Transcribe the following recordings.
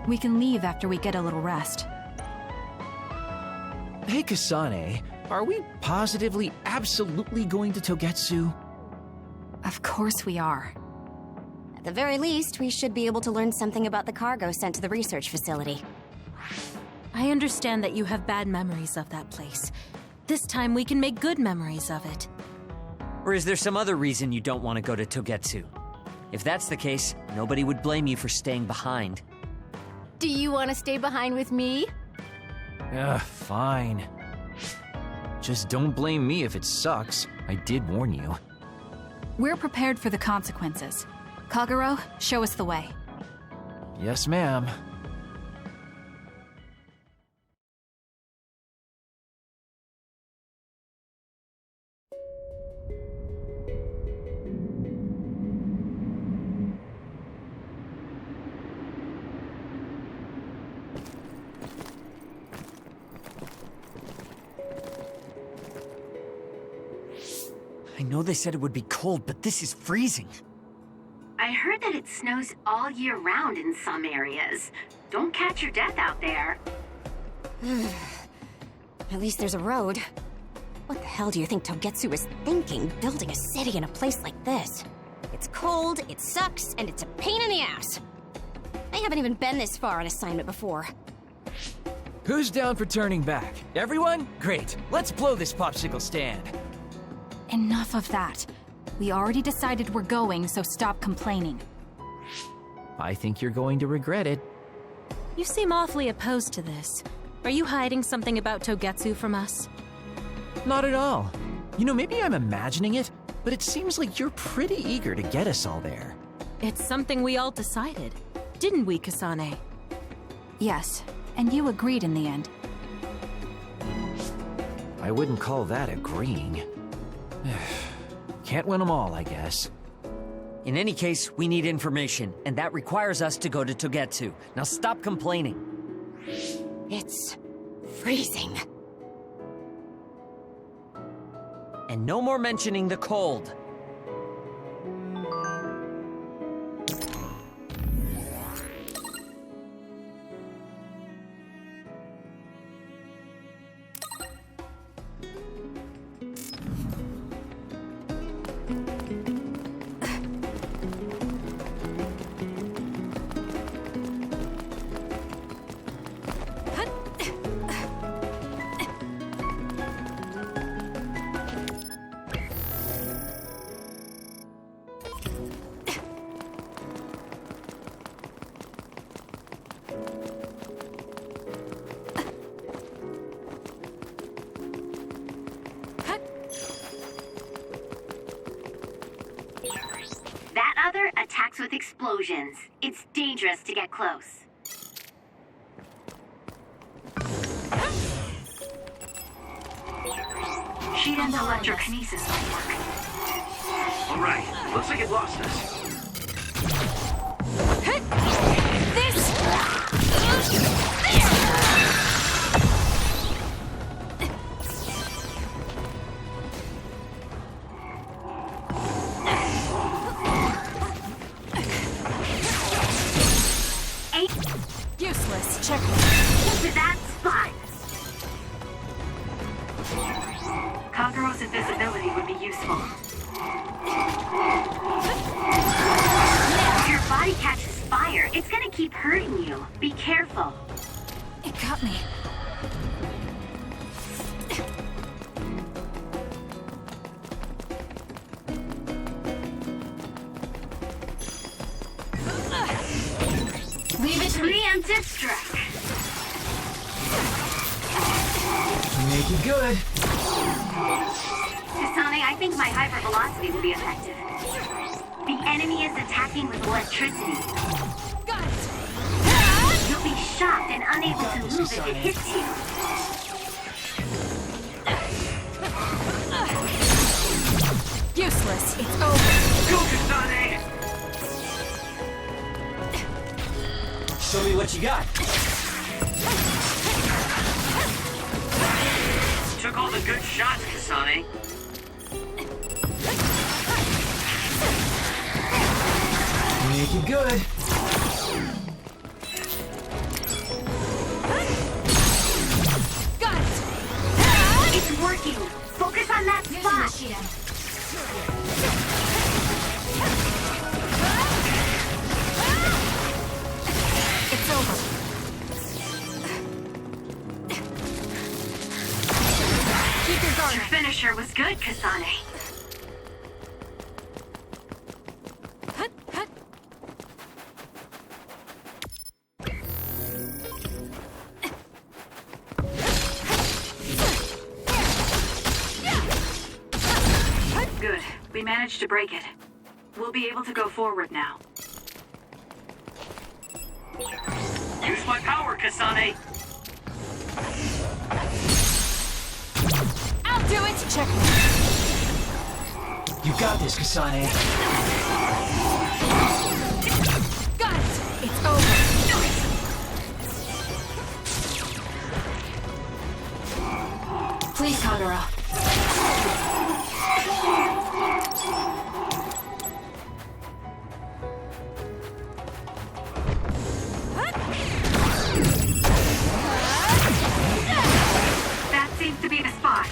We can leave after we get a little rest. Hey, Kasane, are we positively, absolutely going to Togetsu? Of course we are. At the very least, we should be able to learn something about the cargo sent to the research facility. I understand that you have bad memories of that place. This time we can make good memories of it. Or is there some other reason you don't want to go to Togetsu? If that's the case, nobody would blame you for staying behind. Do you want to stay behind with me? Fine. Just don't blame me if it sucks. I did warn you. We're prepared for the consequences. Kagero, show us the way. Yes, ma'am. I know they said it would be cold, but this is freezing. I heard that it snows all year round in some areas. Don't catch your death out there. At least there's a road. What the hell do you think Togetsu is thinking, building a city in a place like this? It's cold, it sucks, and it's a pain in the ass. I haven't even been this far on assignment before. Who's down for turning back? Everyone? Great. Let's blow this popsicle stand. Enough of that. We already decided we're going, so stop complaining. I think you're going to regret it. You seem awfully opposed to this. Are you hiding something about Togetsu from us? Not at all. You know, maybe I'm imagining it, but it seems like you're pretty eager to get us all there. It's something we all decided. Didn't we, Kasane? Yes, and you agreed in the end. I wouldn't call that agreeing. Can't win them all, I guess. In any case, we need information, and that requires us to go to Togetsu. Now stop complaining. It's freezing. And no more mentioning the cold. Other attacks with explosions. It's dangerous to get close. Shiden's electrokinesis might work. All right, looks like it lost us. Useless. Check. To that spot. Kagero's invisibility would be useful. If your body catches fire, it's gonna keep hurting you. Be careful. It got me. Leave it to preemptive strike. Make it good. Kasane, I think my hypervelocity will be effective. The enemy is attacking with electricity. Got it. You'll be shocked and unable to move if it hits you. Useless. It's over. Go, Kasane! Show me what you got. Took all the good shots, Kasane. Make it good. you! Focus on that spot! It's over. Keep your guard. Your finisher was good, Kasane. Good. We managed to break it. We'll be able to go forward now. Use my power, Kasane. I'll do it. Check. You got this, Kasane. Got it. It's over. Please, Kagura. That seems to be the spot.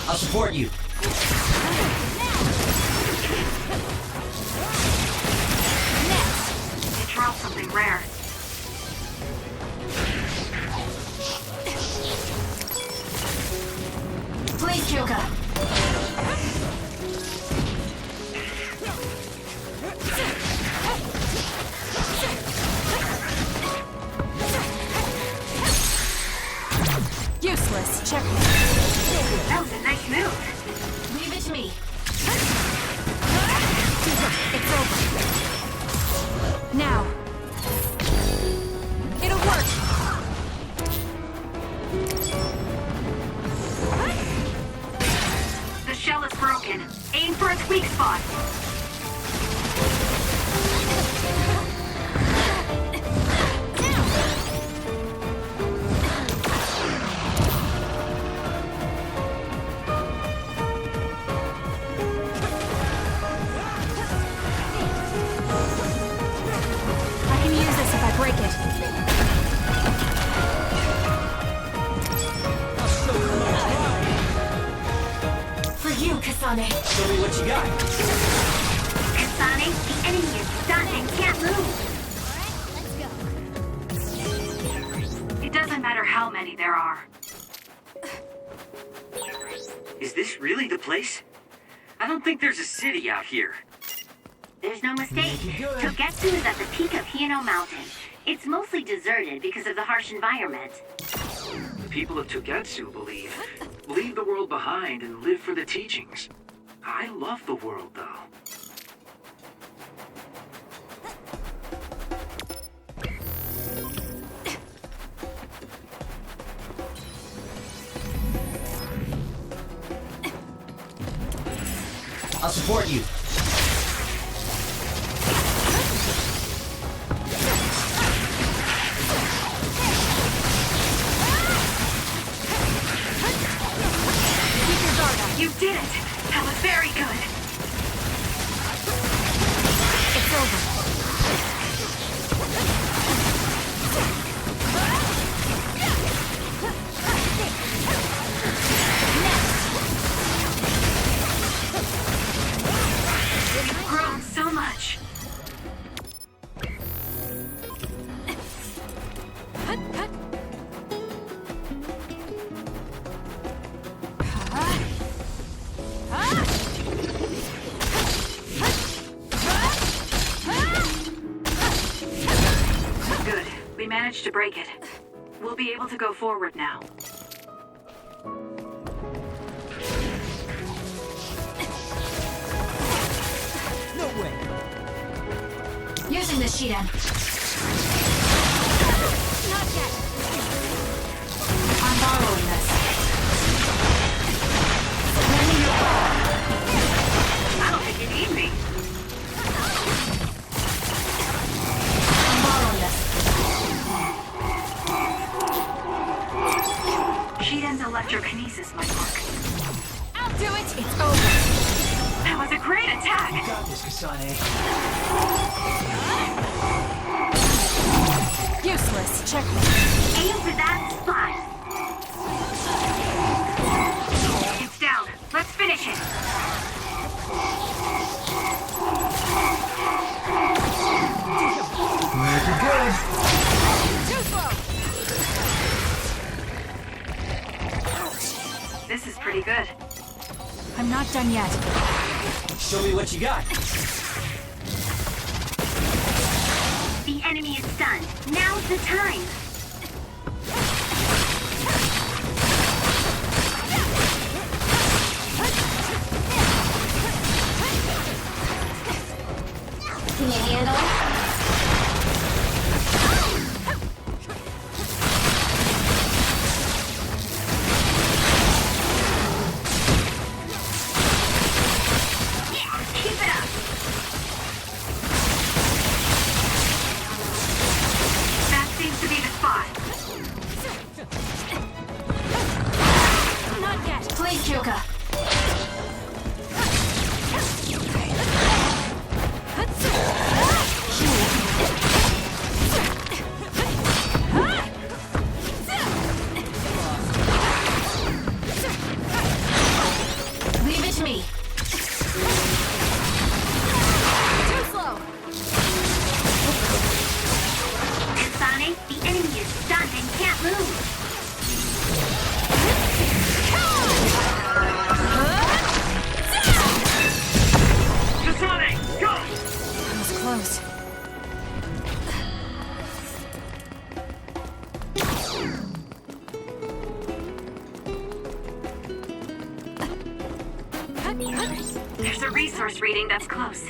I'll support you. It dropped something rare. Please, Kyoka. Useless. Check. That was a nice move. Leave it to me. It's over. Now. It'll work. The shell is broken. Aim for its weak spot. I can use this if I break it. For you, Kasane. Show me what you got. Kasane, the enemy is stunned and can't move. It doesn't matter how many there are. Is this really the place? I don't think there's a city out here. There's no mistake. Togetsu is at the peak of Hino Mountain. It's mostly deserted because of the harsh environment. The people of Togetsu believe. Leave the world behind and live for the teachings. I love the world, though. I'll support you. You did it! That was very good! It's over. You've grown so much! Good. We managed to break it. We'll be able to go forward now. No way. Using the Shiden. Not yet. I'm borrowing this. Lending your power. I don't think you need me. I'm borrowing this. Shiden's electrokinesis might work. I'll do it. It's over. That was a great attack! You got this, Kasane. Useless. Checkmate. Aim for that spot. It's down. Let's finish it. Too slow. This is pretty good. I'm not done yet. Show me what you got. The enemy is stunned. Now's the time. Can you handle it? Keep it up. That seems to be the spot. Not yet. Please, Joker. Leave it to me. Too slow. Kasane, the enemy is stunned and can't move. Kasane, go! That was close. There's a resource reading that's close.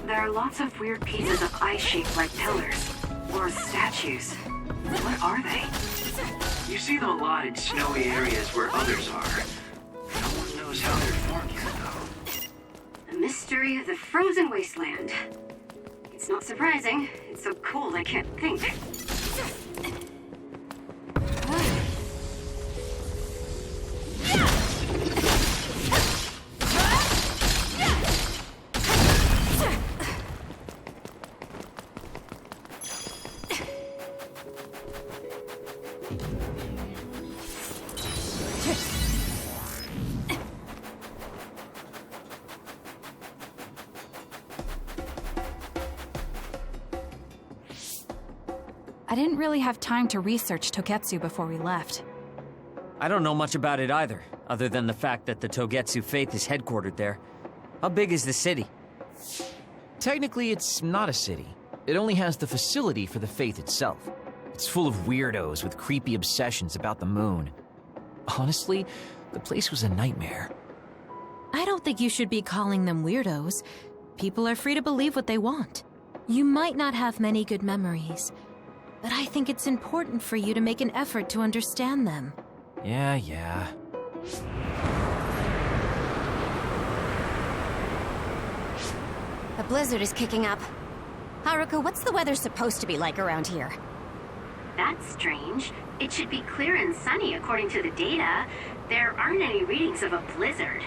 There are lots of weird pieces of ice shaped like pillars. Or statues. What are they? You see them a lot in snowy areas where others are. No one knows how they're formed yet, though. The mystery of the frozen wasteland. It's not surprising. It's so cold I can't think. I didn't really have time to research Togetsu before we left. I don't know much about it either, other than the fact that the Togetsu faith is headquartered there. How big is the city? Technically, it's not a city. It only has the facility for the faith itself. It's full of weirdos with creepy obsessions about the moon. Honestly, the place was a nightmare. I don't think you should be calling them weirdos. People are free to believe what they want. You might not have many good memories, but I think it's important for you to make an effort to understand them. Yeah. The blizzard is kicking up. Haruka, what's the weather supposed to be like around here? That's strange. It should be clear and sunny according to the data. There aren't any readings of a blizzard.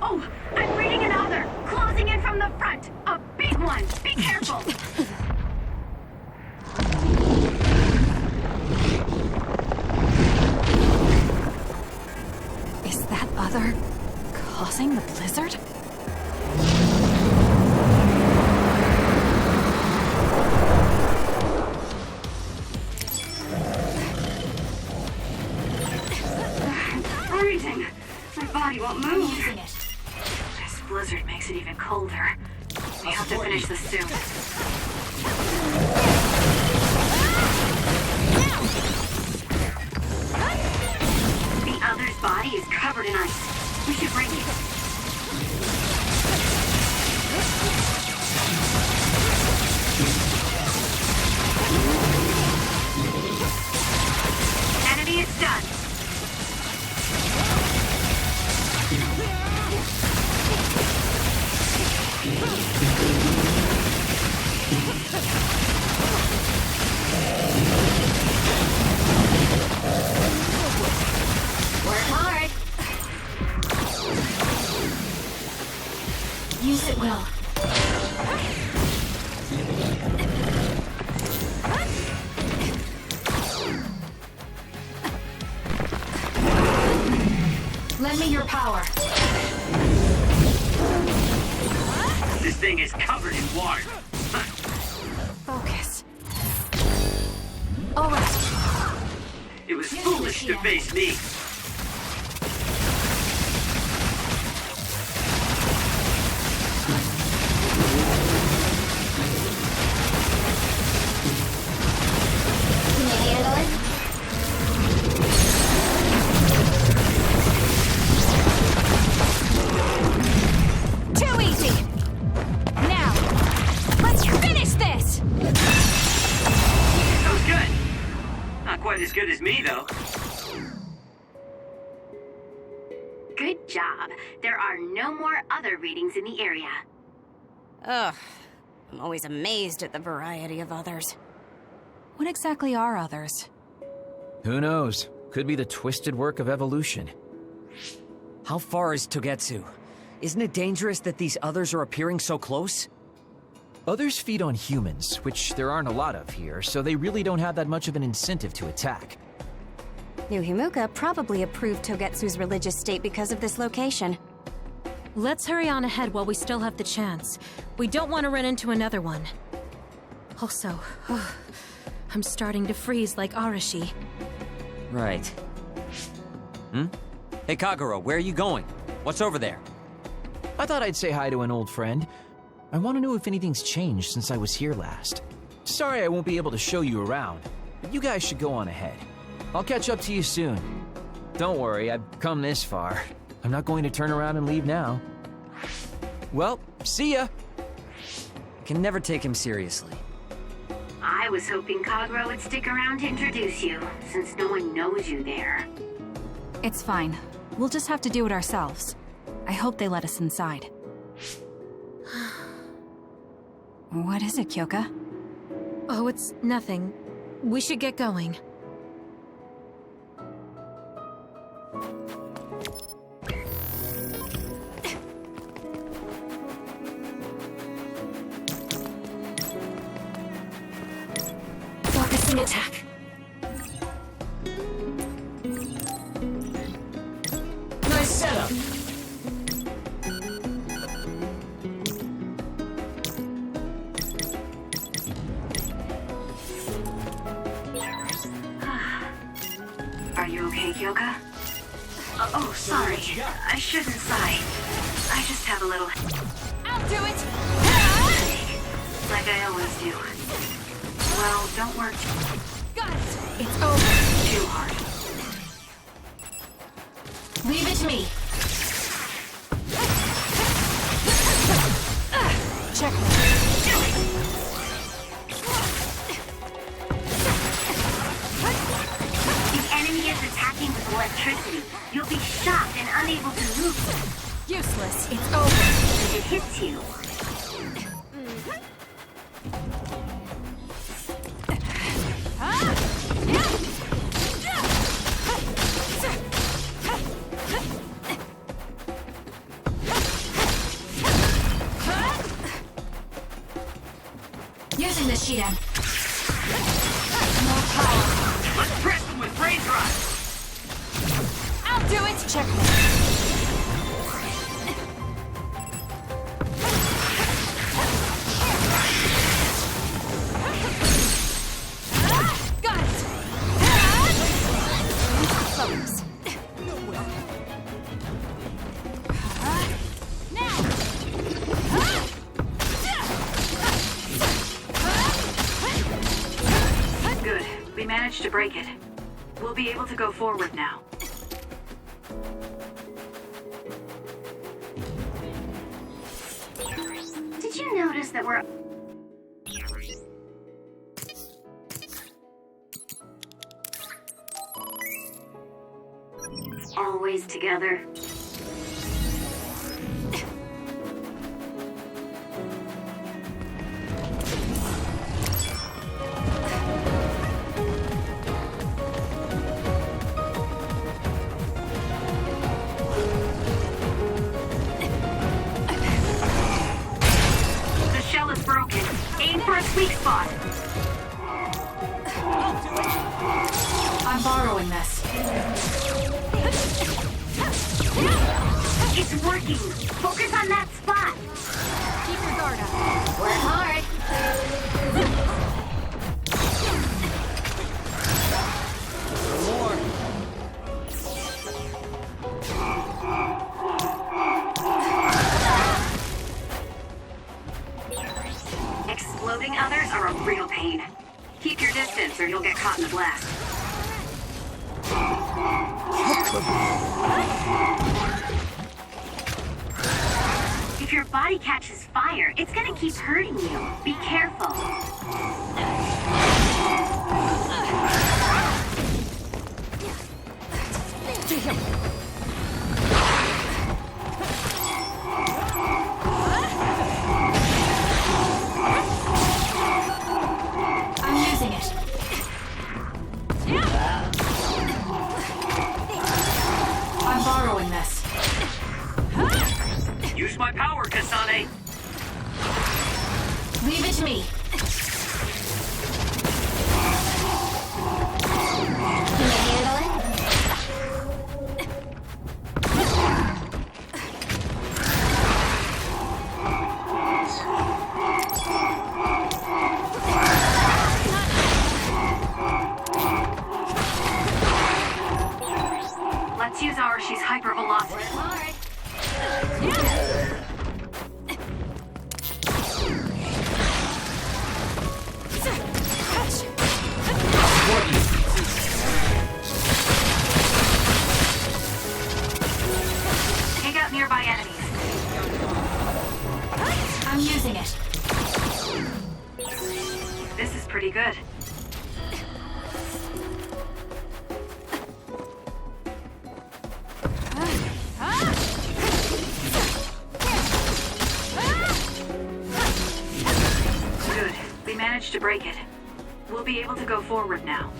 Oh, I'm reading another! Closing in from the front! A big one! Be careful! Is that other causing the blizzard? I'm freezing. My body won't move. This blizzard makes it even colder. We have to finish this soon. The other's body is covered in ice. We should break it. Enemy is done. Work hard. Use it well. Lend me your power. This thing is covered in water. Focus. All right. It was foolish to face me. Can you handle it? Too easy. Now, let's finish this. That was good. Not quite as good as me, though. Good job. There are no more other readings in the area. Ugh. I'm always amazed at the variety of others. What exactly are others? Who knows? Could be the twisted work of evolution. How far is Togetsu? Isn't it dangerous that these others are appearing so close? Others feed on humans, which there aren't a lot of here, so they really don't have that much of an incentive to attack. New Himuka probably approved Togetsu's religious state because of this location. Let's hurry on ahead while we still have the chance. We don't want to run into another one. Also, I'm starting to freeze like Arashi. Right. Hey, Kagura, where are you going? What's over there? I thought I'd say hi to an old friend. I want to know if anything's changed since I was here last. Sorry I won't be able to show you around, but you guys should go on ahead. I'll catch up to you soon. Don't worry, I've come this far. I'm not going to turn around and leave now. Well, see ya! I can never take him seriously. I was hoping Kagura would stick around to introduce you, since no one knows you there. It's fine. We'll just have to do it ourselves. I hope they let us inside. What is it, Kyoka? Oh, it's nothing. We should get going. Focusing attack. Nice setup! Are you okay, Kyoka? Oh, sorry. I shouldn't sigh. I just have a little... I'll do it! like I always do. Well, don't work Got it! It's over. too hard. Leave it to me. Check me. The enemy is attacking with electricity. You'll be shocked and unable to move. Useless. It's over. If it hits you, Using the Shiden. Let's press them with brain rot! I'll do it! Check me. Got it! Focus. Now! good. We managed to break it. We'll be able to go forward now. Did you notice that we're... always together? The shell is broken. Aim for its weak spot. I'm borrowing this. It's working! Focus on that spot! Keep your guard up. Work hard. More. Exploding others are a real pain. Keep your distance or you'll get caught in the blast. If your body catches fire, it's gonna keep hurting you. Be careful. I'm using it. I'm borrowing this. Use my power, Kasane. Leave it to me. Can you handle it? Let's use our she's hypervelocity. Take out nearby enemies. I'm using it. This is pretty good. Good. We managed to break it. We'll be able to go forward now.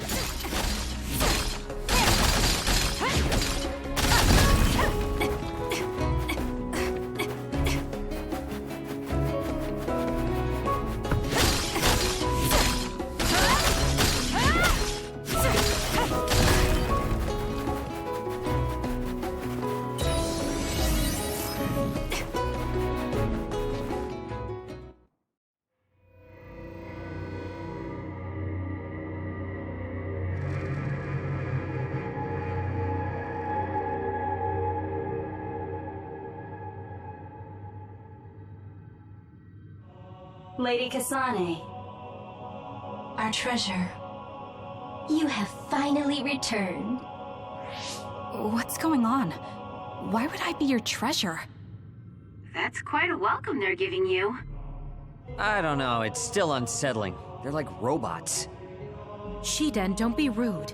Lady Kasane. Our treasure. You have finally returned. What's going on? Why would I be your treasure? That's quite a welcome they're giving you. I don't know, it's still unsettling. They're like robots. Shiden, don't be rude.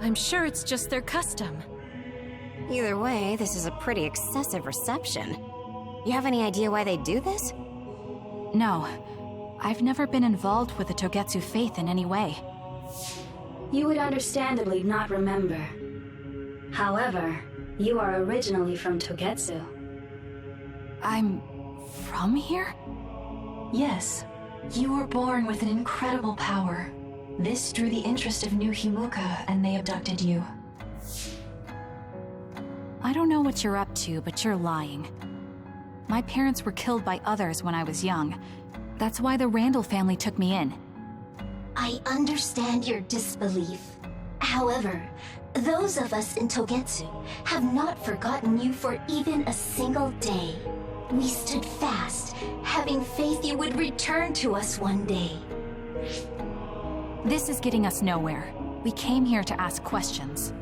I'm sure it's just their custom. Either way, this is a pretty excessive reception. You have any idea why they do this? No. I've never been involved with the Togetsu faith in any way. You would understandably not remember. However, you are originally from Togetsu. I'm from here? Yes. You were born with an incredible power. This drew the interest of New Himuka, and they abducted you. I don't know what you're up to, but you're lying. My parents were killed by others when I was young. That's why the Randall family took me in. I understand your disbelief. However, those of us in Togetsu have not forgotten you for even a single day. We stood fast, having faith you would return to us one day. This is getting us nowhere. We came here to ask questions.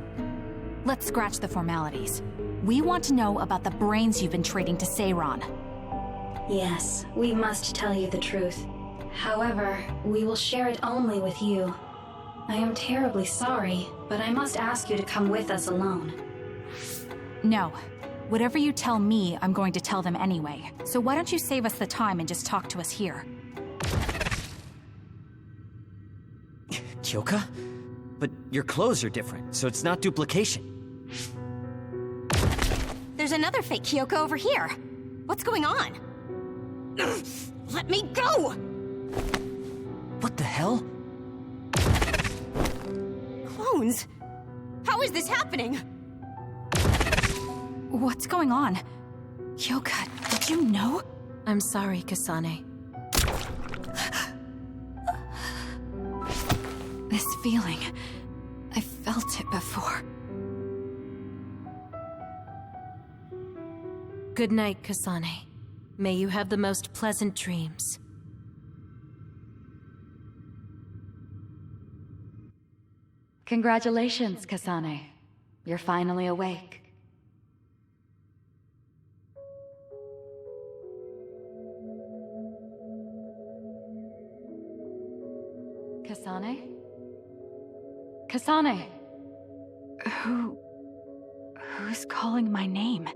Let's scratch the formalities. We want to know about the brains you've been trading to Seiran. Yes, we must tell you the truth. However, we will share it only with you. I am terribly sorry, but I must ask you to come with us alone. No. Whatever you tell me, I'm going to tell them anyway. So why don't you save us the time and just talk to us here? Kyoka? But your clothes are different, so it's not duplication. There's another fake Kyoko over here. What's going on? Let me go! What the hell? Clones? How is this happening? What's going on? Yoka, did you know? I'm sorry, Kasane. This feeling, I felt it before. Good night, Kasane. May you have the most pleasant dreams. Congratulations, Kasane. You're finally awake. Kasane? Kasane! Who's calling my name?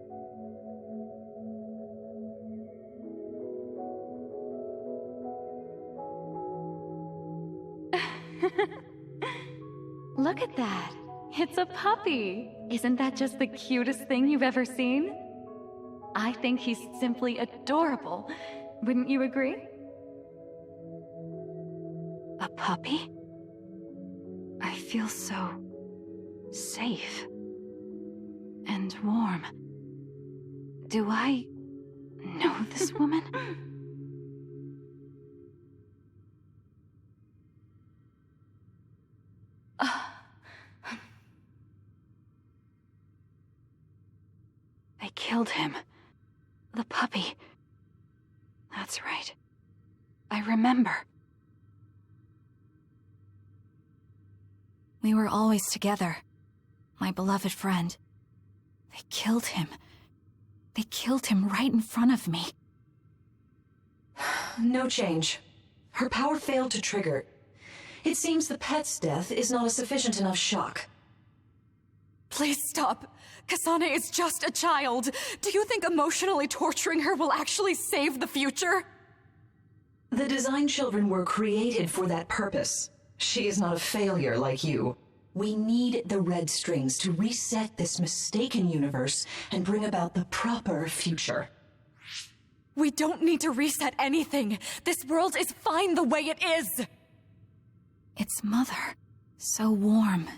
Look at that. It's a puppy. Isn't that just the cutest thing you've ever seen? I think he's simply adorable. Wouldn't you agree? A puppy? I feel so safe and warm. Do I know this woman? They killed him. The puppy. That's right. I remember. We were always together. My beloved friend. They killed him. They killed him right in front of me. No change. Her power failed to trigger. It seems the pet's death is not a sufficient enough shock. Please stop. Kasane is just a child. Do you think emotionally torturing her will actually save the future? The design children were created for that purpose. She is not a failure like you. We need the red strings to reset this mistaken universe and bring about the proper future. We don't need to reset anything. This world is fine the way it is. It's Mother. So warm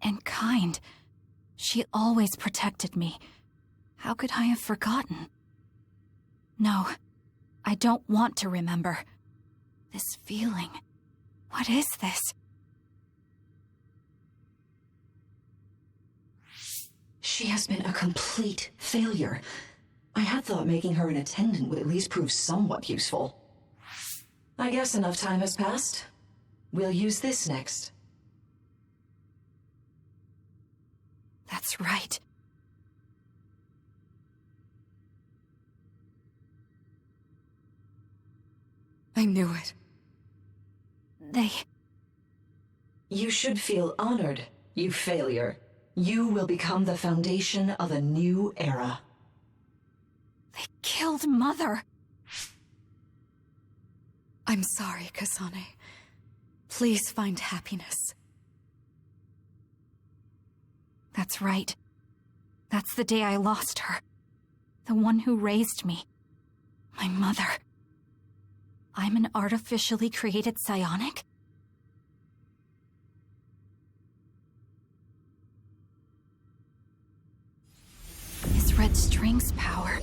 and kind. She always protected me. How could I have forgotten? No, I don't want to remember. This feeling. What is this? She has been a complete failure. I had thought making her an attendant would at least prove somewhat useful. I guess enough time has passed. We'll use this next. That's right. I knew it. You should feel honored, you failure. You will become the foundation of a new era. They killed Mother. I'm sorry, Kasane. Please find happiness. That's right. That's the day I lost her. The one who raised me. My mother. I'm an artificially created psionic? His red strings power.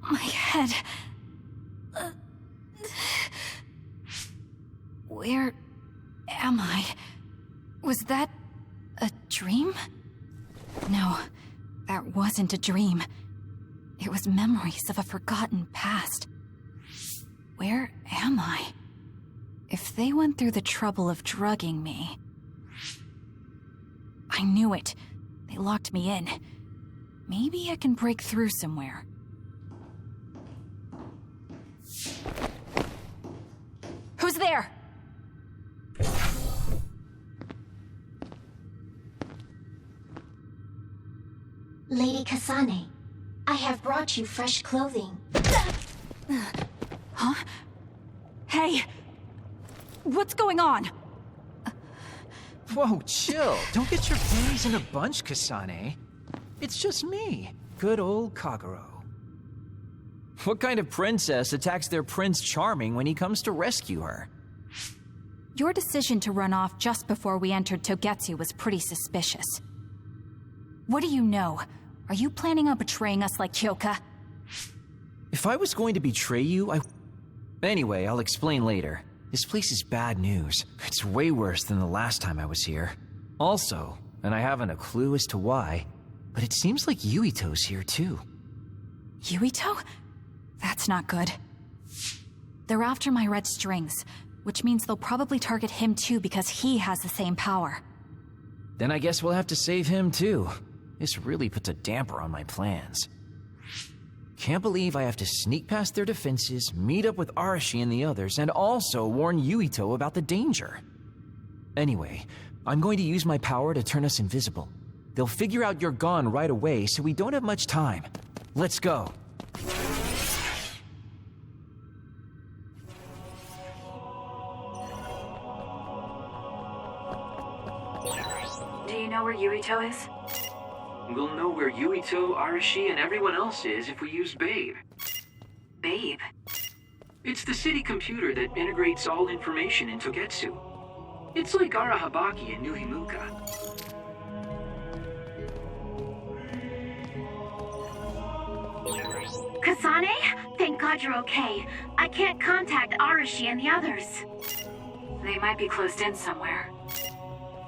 My head. Where am I? Was that a dream? No, that wasn't a dream. It was memories of a forgotten past. Where am I? If they went through the trouble of drugging me... I knew it. They locked me in. Maybe I can break through somewhere. Who's there? Lady Kasane, I have brought you fresh clothing. Huh? Hey! What's going on? Whoa, chill. Don't get your panties in a bunch, Kasane. It's just me, good old Kagero. What kind of princess attacks their Prince Charming when he comes to rescue her? Your decision to run off just before we entered Togetsu was pretty suspicious. What do you know? Are you planning on betraying us like Kyoka? If I was going to betray you, Anyway, I'll explain later. This place is bad news. It's way worse than the last time I was here. Also, and I haven't a clue as to why, but it seems like Yuito's here too. Yuito? That's not good. They're after my red strings, which means they'll probably target him too because he has the same power. Then I guess we'll have to save him too. This really puts a damper on my plans. Can't believe I have to sneak past their defenses, meet up with Arashi and the others, and also warn Yuito about the danger. Anyway, I'm going to use my power to turn us invisible. They'll figure out you're gone right away, so we don't have much time. Let's go. Do you know where Yuito is? We'll know where Yuito, Arashi, and everyone else is if we use Babe. Babe? It's the city computer that integrates all information in Togetsu. It's like Arahabaki in New Himuka. Kasane? Thank God you're okay. I can't contact Arashi and the others. They might be closed in somewhere.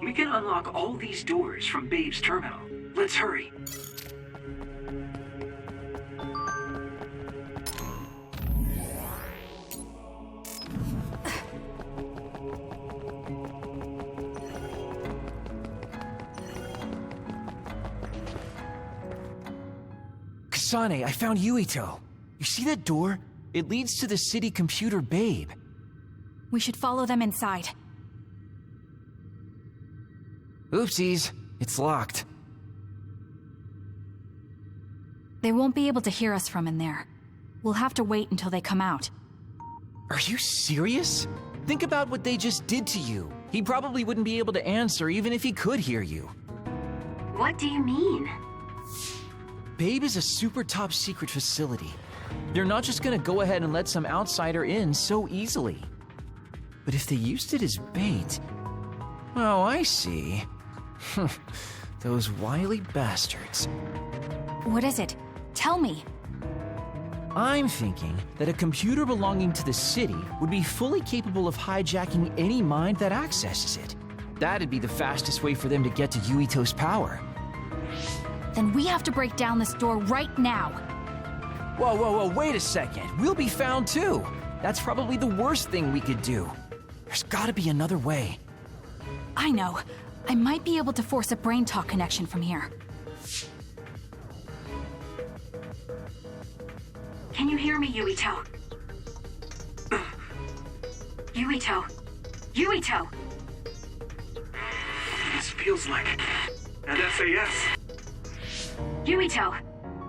We can unlock all these doors from Babe's terminal. Let's hurry. Kasane, I found Yuito. You see that door? It leads to the city computer Babe. We should follow them inside. Oopsies, it's locked. They won't be able to hear us from in there. We'll have to wait until they come out. Are you serious? Think about what they just did to you. He probably wouldn't be able to answer even if he could hear you. What do you mean? Babe is a super top secret facility. They're not just gonna go ahead and let some outsider in so easily. But if they used it as bait... Oh, I see. Those wily bastards. What is it? Tell me. I'm thinking that a computer belonging to the city would be fully capable of hijacking any mind that accesses it. That'd be the fastest way for them to get to Yuito's power. Then we have to break down this door right now. Whoa, wait a second. We'll be found too. That's probably the worst thing we could do. There's gotta be another way. I know. I might be able to force a brain talk connection from here. Can you hear me, Yuito? Yuito! Yuito! This feels like an SAS. Yuito!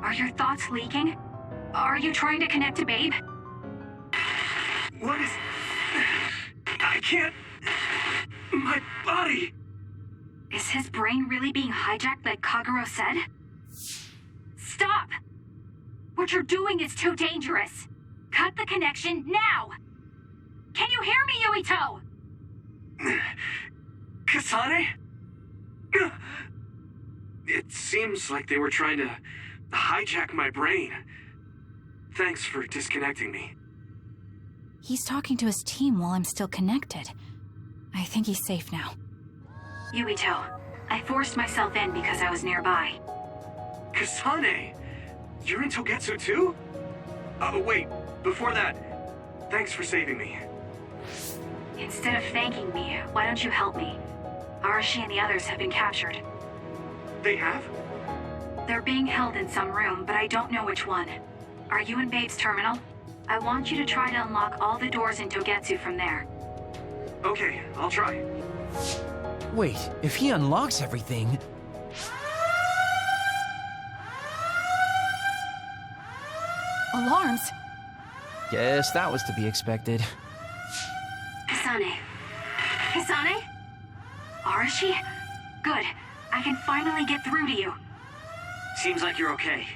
Are your thoughts leaking? Are you trying to connect to Babe? What is... I can't... My body... Is his brain really being hijacked like Kagero said? Stop! What you're doing is too dangerous. Cut the connection now! Can you hear me, Yuito? Kasane? It seems like they were trying to hijack my brain. Thanks for disconnecting me. He's talking to his team while I'm still connected. I think he's safe now. Yuito, I forced myself in because I was nearby. Kasane! You're in Togetsu too? Oh, wait. Before that, thanks for saving me. Instead of thanking me, why don't you help me? Arashi and the others have been captured. They have? They're being held in some room, but I don't know which one. Are you in Babe's terminal? I want you to try to unlock all the doors in Togetsu from there. Okay, I'll try. Wait, if he unlocks everything... Alarms? Guess that was to be expected. Kasane. Kasane? Arashi? Good. I can finally get through to you. Seems like you're okay.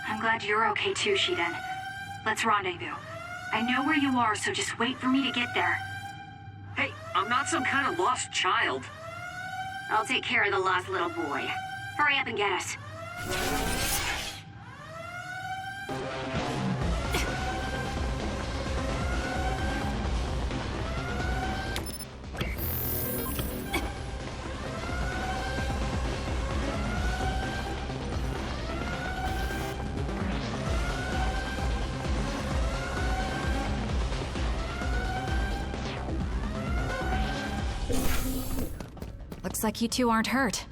I'm glad you're okay too, Shiden. Let's rendezvous. I know where you are, so just wait for me to get there. I'm not some kind of lost child. I'll take care of the lost little boy. Hurry up and get us. Looks like you two aren't hurt.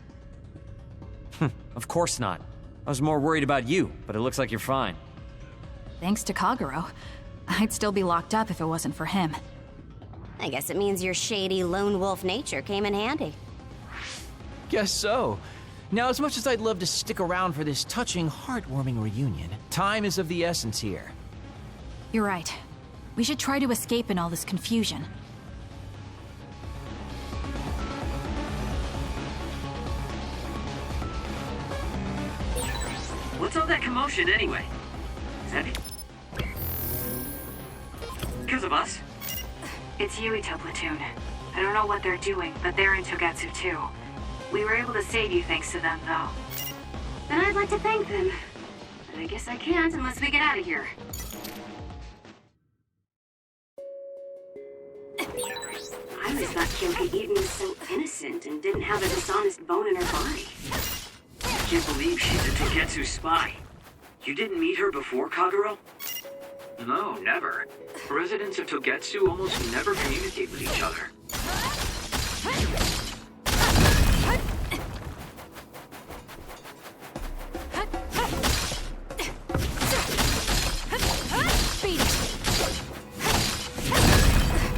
Of course not. I was more worried about you, but it looks like you're fine. Thanks to Kagero. I'd still be locked up if it wasn't for him. I guess it means your shady lone wolf nature came in handy. Guess so. Now, as much as I'd love to stick around for this touching, heartwarming reunion, time is of the essence here. You're right. We should try to escape in all this confusion. What's all that commotion anyway? Is that because of us? It's Yuito platoon. I don't know what they're doing, but they're in Togetsu too. We were able to save you thanks to them, though. And I'd like to thank them. But I guess I can't unless we get out of here. I always thought Kyoka Eden was so innocent and didn't have a dishonest bone in her body. I can't believe she's a Togetsu spy. You didn't meet her before, Kagero? No, never. Residents of Togetsu almost never communicate with each other.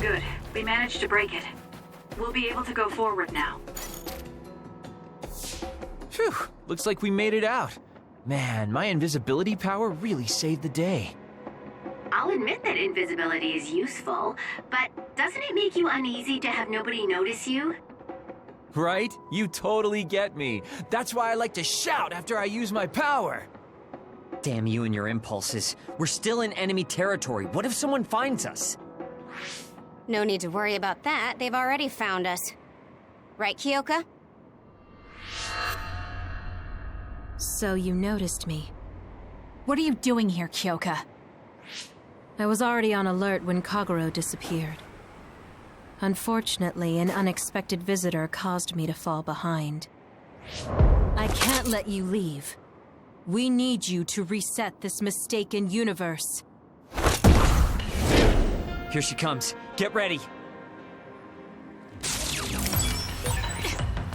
Good. We managed to break it. We'll be able to go forward now. Phew, looks like we made it out. Man, my invisibility power really saved the day. I'll admit that invisibility is useful, but doesn't it make you uneasy to have nobody notice you? Right? You totally get me. That's why I like to shout after I use my power. Damn you and your impulses. We're still in enemy territory. What if someone finds us? No need to worry about that. They've already found us. Right, Kyoka? So you noticed me. What are you doing here, Kyoka? I was already on alert when Kagero disappeared. Unfortunately, an unexpected visitor caused me to fall behind. I can't let you leave. We need you to reset this mistaken universe. Here she comes. Get ready.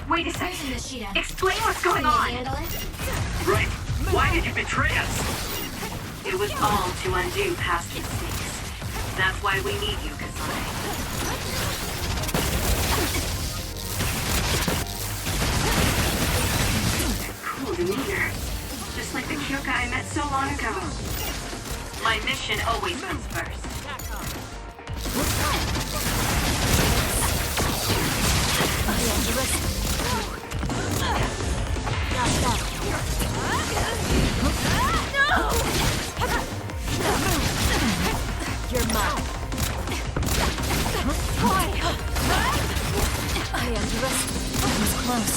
Wait a second. Explain what's going on. Right. Why did you betray us? It was all to undo past mistakes. That's why we need you, Kasane. Cool demeanor. Just like the Kyoka I met so long ago. My mission always comes first. You're mine. I underestimated. That was close.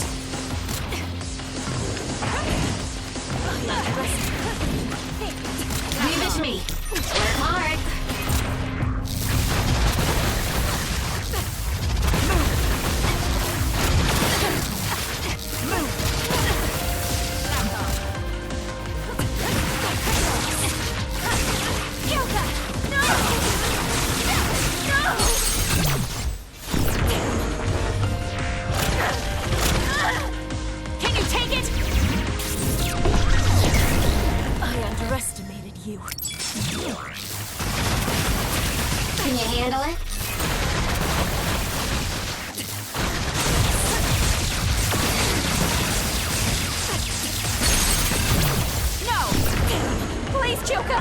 Leave it to me. Work hard. Can you handle it? No! Please, Kyoka!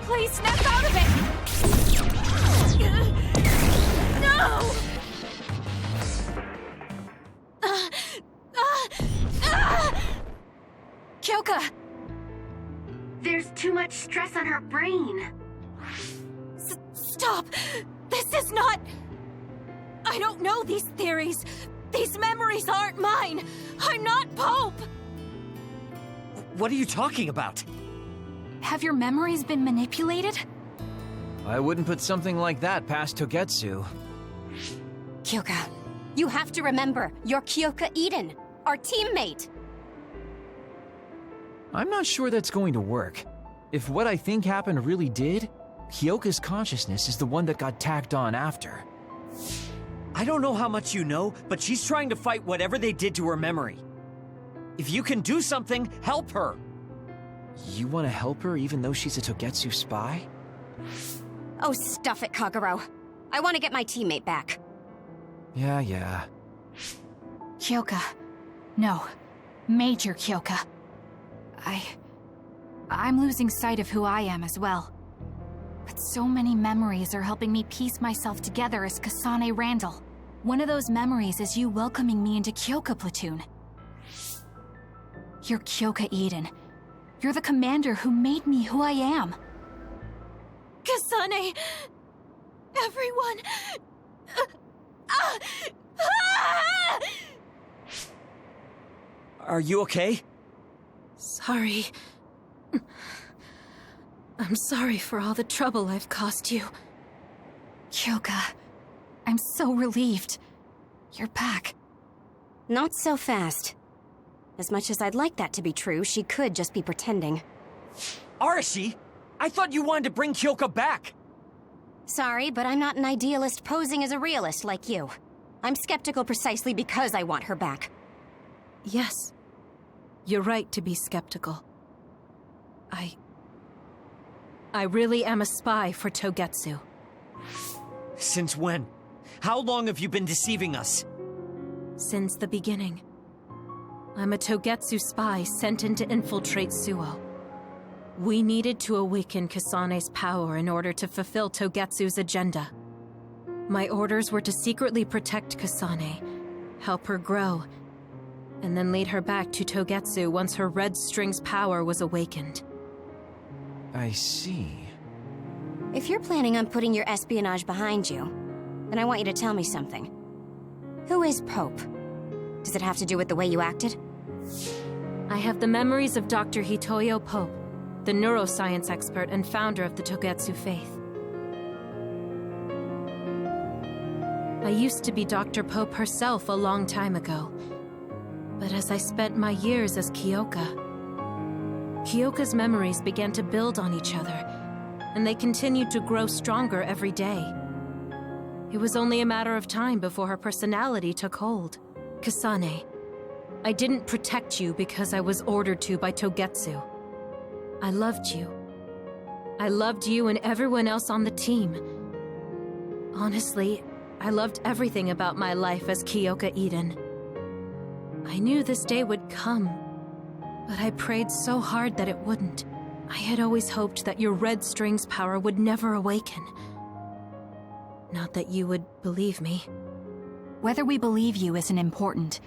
Please snap out of it! No! Kyoka! There's too much stress on her brain. Stop! This is not... I don't know these theories. These memories aren't mine. I'm not Pope! What are you talking about? Have your memories been manipulated? I wouldn't put something like that past Togetsu. Kyoka, you have to remember, you're Kyoka Eden, our teammate. I'm not sure that's going to work. If what I think happened really did, Kyoka's consciousness is the one that got tacked on after. I don't know how much you know, but she's trying to fight whatever they did to her memory. If you can do something, help her! You want to help her even though she's a Togetsu spy? Oh, stuff it, Kagero. I want to get my teammate back. Yeah. Kyoka. No. Major Kyoka. I'm losing sight of who I am as well. But so many memories are helping me piece myself together as Kasane Randall. One of those memories is you welcoming me into Kyoka Platoon. You're Kyoka Eden. You're the commander who made me who I am. Kasane! Everyone! Are you okay? Sorry. I'm sorry for all the trouble I've caused you. Kyoka, I'm so relieved. You're back. Not so fast. As much as I'd like that to be true, she could just be pretending. Arashi! I thought you wanted to bring Kyoka back! Sorry, but I'm not an idealist posing as a realist like you. I'm skeptical precisely because I want her back. Yes. You're right to be skeptical. I really am a spy for Togetsu. Since when? How long have you been deceiving us? Since the beginning. I'm a Togetsu spy sent in to infiltrate Suo. We needed to awaken Kasane's power in order to fulfill Togetsu's agenda. My orders were to secretly protect Kasane, help her grow, and then lead her back to Togetsu once her red string's power was awakened. I see. If you're planning on putting your espionage behind you, then I want you to tell me something. Who is Pope? Does it have to do with the way you acted? I have the memories of Dr. Hitoyo Pope, the neuroscience expert and founder of the Togetsu faith. I used to be Dr. Pope herself a long time ago. But as I spent my years as Kyoka's memories began to build on each other, and they continued to grow stronger every day. It was only a matter of time before her personality took hold. Kasane, I didn't protect you because I was ordered to by Togetsu. I loved you. I loved you and everyone else on the team. Honestly, I loved everything about my life as Kyoka Eden. I knew this day would come, but I prayed so hard that it wouldn't. I had always hoped that your red string's power would never awaken. Not that you would believe me. Whether we believe you isn't important.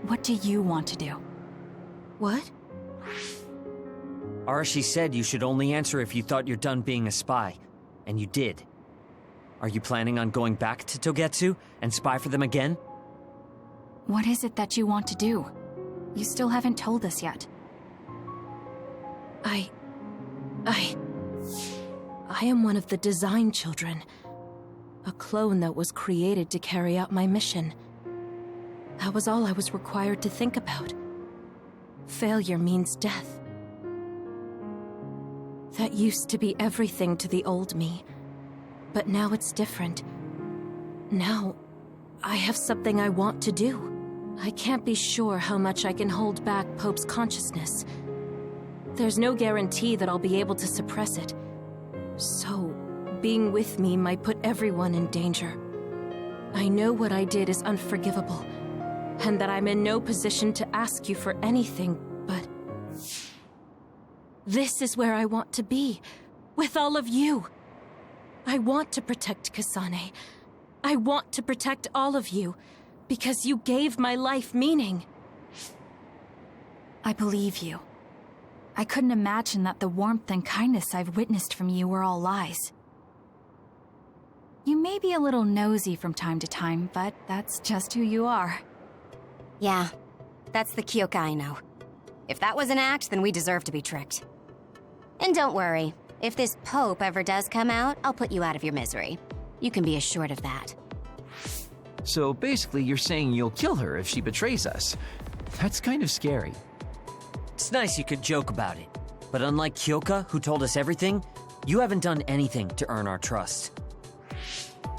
What do you want to do? What? Arashi said you should only answer if you thought you're done being a spy. And you did. Are you planning on going back to Togetsu and spy for them again? What is it that you want to do? You still haven't told us yet. I am one of the design children. A clone that was created to carry out my mission. That was all I was required to think about. Failure means death. That used to be everything to the old me. But now it's different. Now, I have something I want to do. I can't be sure how much I can hold back Pope's consciousness. There's no guarantee that I'll be able to suppress it. So, being with me might put everyone in danger. I know what I did is unforgivable, and that I'm in no position to ask you for anything, but... this is where I want to be, with all of you. I want to protect Kasane. I want to protect all of you, because you gave my life meaning. I believe you. I couldn't imagine that the warmth and kindness I've witnessed from you were all lies. You may be a little nosy from time to time, but that's just who you are. Yeah, that's the Kyoka I know. If that was an act, then we deserve to be tricked. And don't worry, if this Pope ever does come out, I'll put you out of your misery. You can be assured of that. So basically, you're saying you'll kill her if she betrays us. That's kind of scary. It's nice you could joke about it. But unlike Kyoka, who told us everything, you haven't done anything to earn our trust.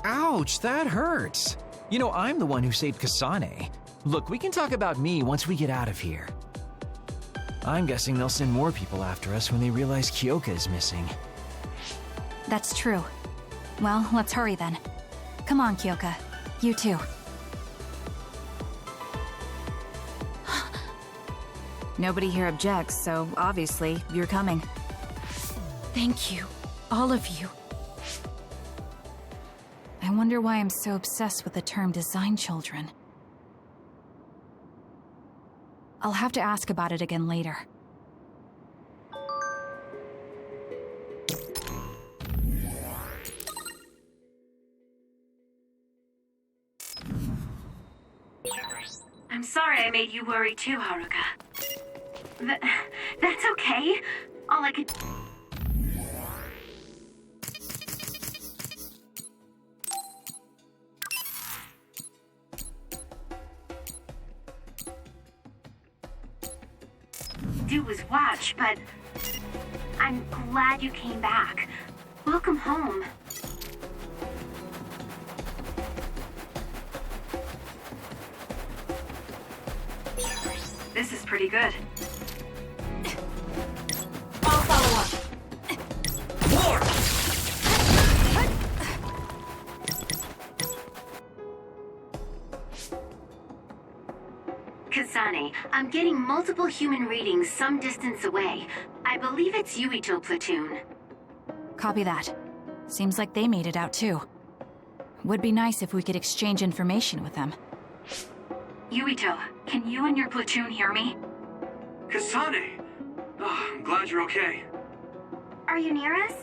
Ouch, that hurts. You know, I'm the one who saved Kasane. Look, we can talk about me once we get out of here. I'm guessing they'll send more people after us when they realize Kyoka is missing. That's true. Well, let's hurry then. Come on, Kyoka. You too. Nobody here objects, so obviously, you're coming. Thank you, all of you. I wonder why I'm so obsessed with the term design children. I'll have to ask about it again later. I'm sorry I made you worry too, Haruka. That's okay. All I could... do was watch, but... I'm glad you came back. Welcome home. This is pretty good. I'll follow up. More! Kasane, I'm getting multiple human readings some distance away. I believe it's Yuito platoon. Copy that. Seems like they made it out too. Would be nice if we could exchange information with them. Yuito, can you and your platoon hear me? Kasane! Oh, I'm glad you're okay. Are you near us?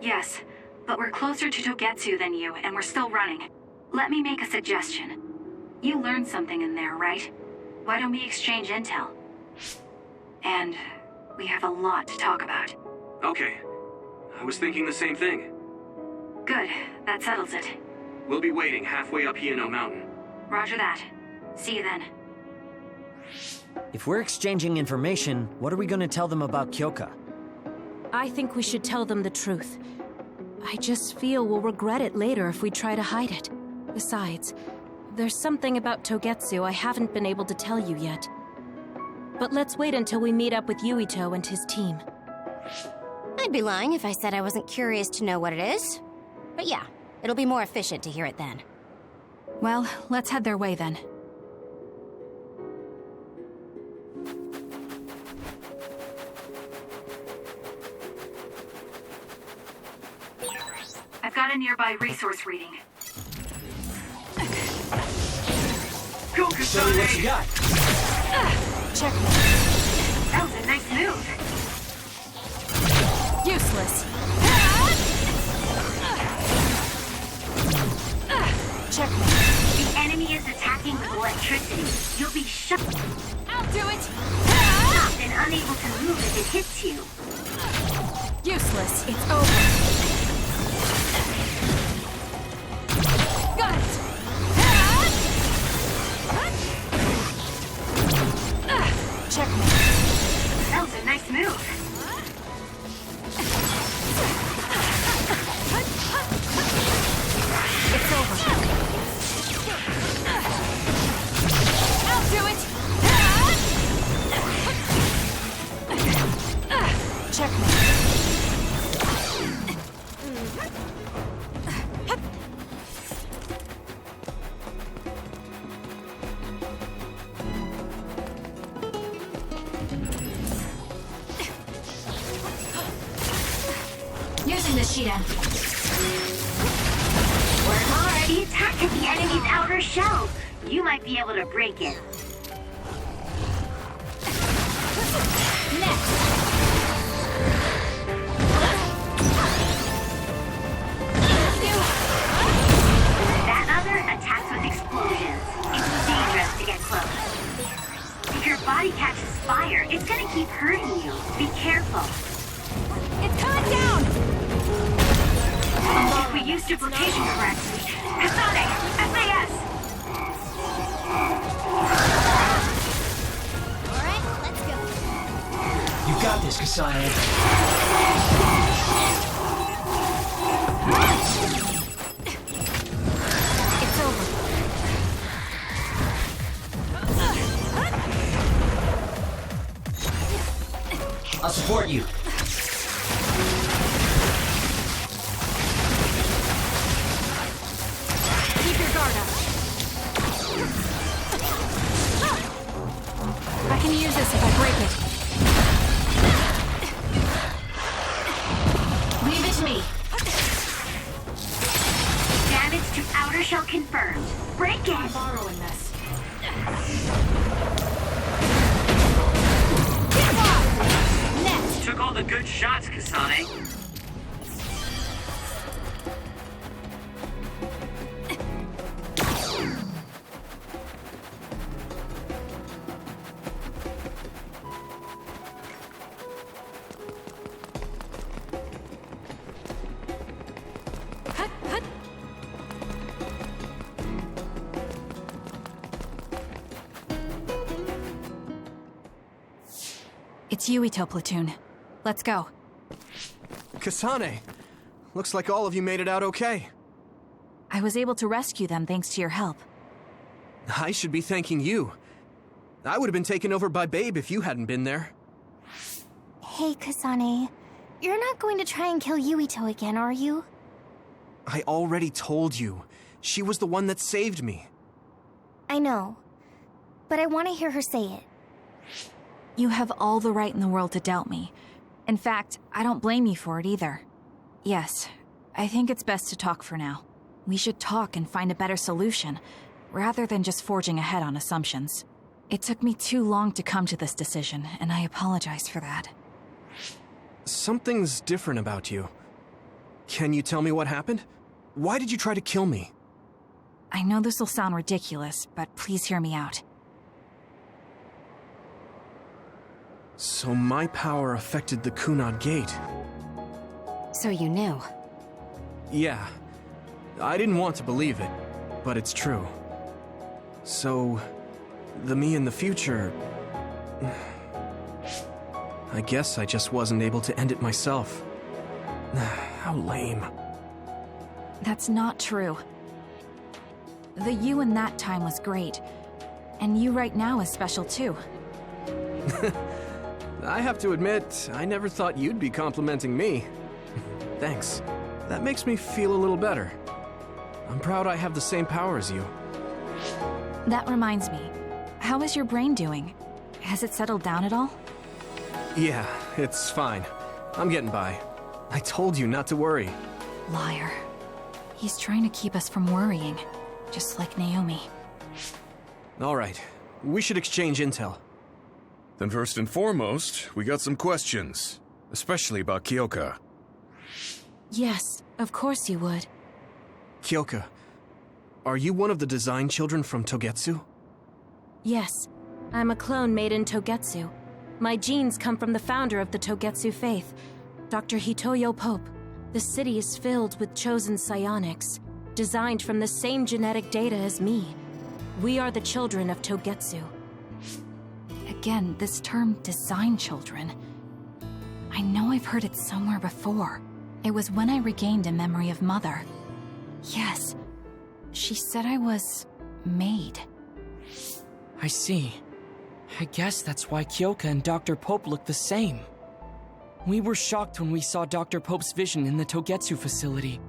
Yes, but we're closer to Togetsu than you, and we're still running. Let me make a suggestion. You learned something in there, right? Why don't we exchange intel? And we have a lot to talk about. Okay. I was thinking the same thing. Good, that settles it. We'll be waiting halfway up Hino Mountain. Roger that. See you then. If we're exchanging information, what are we going to tell them about Kyoka? I think we should tell them the truth. I just feel we'll regret it later if we try to hide it. Besides, there's something about Togetsu I haven't been able to tell you yet. But let's wait until we meet up with Yuito and his team. I'd be lying if I said I wasn't curious to know what it is. But yeah, it'll be more efficient to hear it then. Well, let's head their way then. I've got a nearby resource reading. Go, Kasane! What you got? Check. That was a nice move. Useless. Check. The enemy is attacking with electricity. You'll be shot. I'll do it. Stopped and unable to move if it hits you. Useless. It's over. Got it. Check. That was a nice move. It's over. I'll do it. Check. Using the Shiden. Work hard. The attack at the enemy's outer shell. You might be able to break it. Next. use duplication correctly. Kasane, SAS! Alright, let's go. You got this, Kasane. It's over. I'll support you. Keep your guard up. I can use this if I break it. Leave it to me. Damage to outer shell confirmed. Break it! I'm borrowing this. Took all the good shots, Kasane. It's Yuito platoon. Let's go. Kasane! Looks like all of you made it out okay. I was able to rescue them thanks to your help. I should be thanking you. I would have been taken over by Babe if you hadn't been there. Hey, Kasane. You're not going to try and kill Yuito again, are you? I already told you. She was the one that saved me. I know. But I want to hear her say it. You have all the right in the world to doubt me. In fact, I don't blame you for it either. Yes, I think it's best to talk for now. We should talk and find a better solution, rather than just forging ahead on assumptions. It took me too long to come to this decision, and I apologize for that. Something's different about you. Can you tell me what happened? Why did you try to kill me? I know this will sound ridiculous, but please hear me out. So my power affected the Kunad Gate. So you knew. Yeah. I didn't want to believe it, but it's true. So, the me in the future... I guess I just wasn't able to end it myself. How lame. That's not true. The you in that time was great, and you right now is special too. I have to admit, I never thought you'd be complimenting me. Thanks. That makes me feel a little better. I'm proud I have the same power as you. That reminds me, how is your brain doing? Has it settled down at all? Yeah, it's fine. I'm getting by. I told you not to worry. Liar. He's trying to keep us from worrying, just like Naomi. All right, we should exchange intel. Then first and foremost, we got some questions, especially about Kyoka. Yes, of course you would. Kyoka, are you one of the design children from Togetsu? Yes, I'm a clone made in Togetsu. My genes come from the founder of the Togetsu faith, Dr. Hitoyo Pope. The city is filled with chosen psionics, designed from the same genetic data as me. We are the children of Togetsu. Again, this term, design children. I know I've heard it somewhere before. It was when I regained a memory of Mother. Yes, she said I was... made. I see. I guess that's why Kyoka and Dr. Pope look the same. We were shocked when we saw Dr. Pope's vision in the Togetsu facility.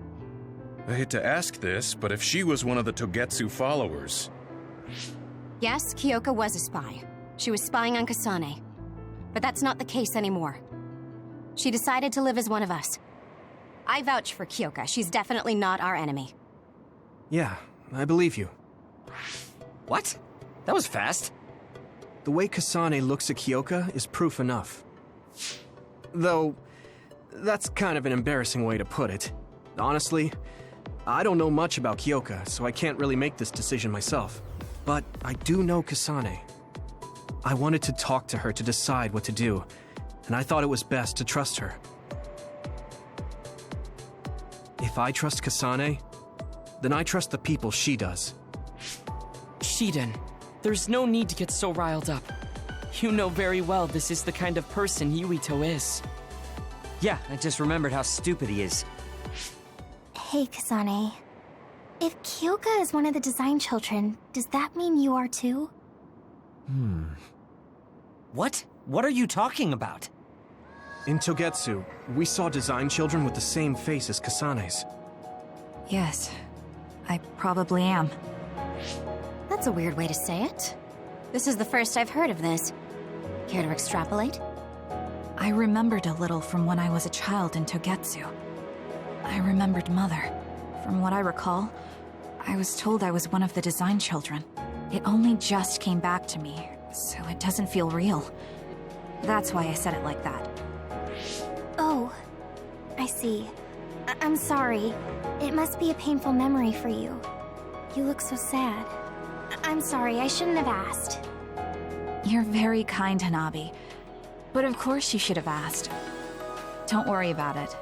I hate to ask this, but if she was one of the Togetsu followers... Yes, Kyoka was a spy. She was spying on Kasane. But that's not the case anymore. She decided to live as one of us. I vouch for Kyoka. She's definitely not our enemy. Yeah, I believe you. What? That was fast. The way Kasane looks at Kyoka is proof enough. Though, that's kind of an embarrassing way to put it. Honestly, I don't know much about Kyoka, so I can't really make this decision myself. But I do know Kasane. I wanted to talk to her to decide what to do, and I thought it was best to trust her. If If I trust Kasane, then I trust the people she does. Shiden, there's no need to get so riled up. You know very well this is the kind of person Yuito is. Yeah, I just remembered how stupid he is. Hey, Kasane. If Kyoka is one of the design children, does that mean you are too? What? What are you talking about? In Togetsu, we saw design children with the same face as Kasane's. Yes, I probably am. That's a weird way to say it. This is the first I've heard of this. Care to extrapolate? I remembered a little from when I was a child in Togetsu. I remembered Mother. From what I recall, I was told I was one of the design children. It only just came back to me, so it doesn't feel real. That's why I said it like that. Oh, I see. I'm sorry. It must be a painful memory for you. You look so sad. I'm sorry, I shouldn't have asked. You're very kind, Hanabi. But of course you should have asked. Don't worry about it.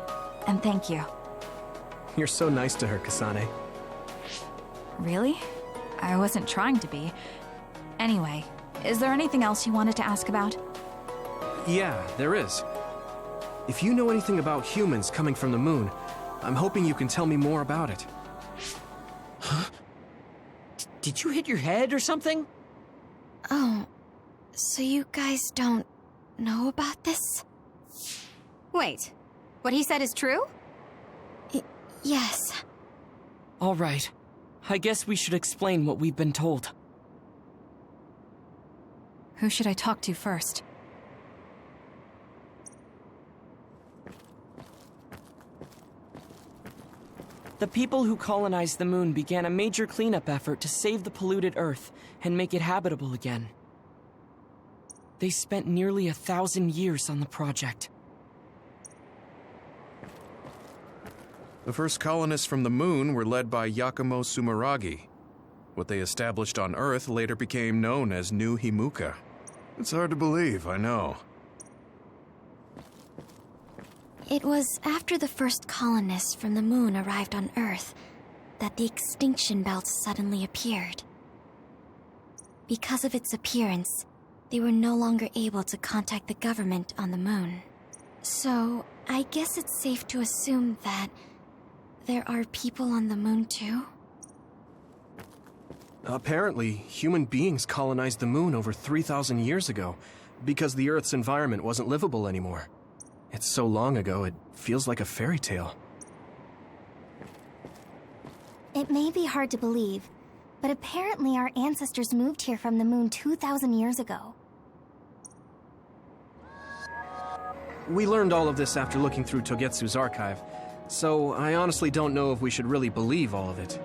And thank you. You're so nice to her, Kasane. Really? I wasn't trying to be. Anyway, is there anything else you wanted to ask about? Yeah, there is. If you know anything about humans coming from the moon, I'm hoping you can tell me more about it. Huh? Did you hit your head or something? Oh, so you guys don't know about this? Wait, what he said is true? Yes. All right. I guess we should explain what we've been told. Who should I talk to first? The people who colonized the moon began a major cleanup effort to save the polluted Earth and make it habitable again. They spent nearly 1,000 years on the project. The first colonists from the moon were led by Yakumo Sumeragi. What they established on Earth later became known as New Himuka. It's hard to believe, I know. It was after the first colonists from the moon arrived on Earth that the extinction belt suddenly appeared. Because of its appearance, they were no longer able to contact the government on the moon. So, I guess it's safe to assume that there are people on the moon too? Apparently, human beings colonized the moon over 3,000 years ago because the Earth's environment wasn't livable anymore. It's so long ago, it feels like a fairy tale. It may be hard to believe, but apparently our ancestors moved here from the moon 2,000 years ago. We learned all of this after looking through Togetsu's archive, so I honestly don't know if we should really believe all of it.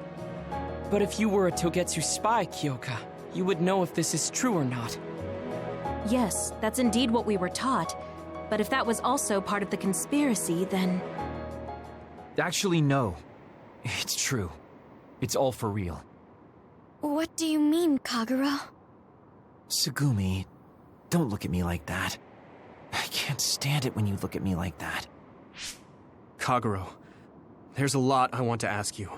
But if you were a Togetsu spy, Kyoka, you would know if this is true or not. Yes, that's indeed what we were taught. But if that was also part of the conspiracy, then... Actually, no. It's true. It's all for real. What do you mean, Kagura? Tsugumi, don't look at me like that. I can't stand it when you look at me like that. Kaguro, there's a lot I want to ask you.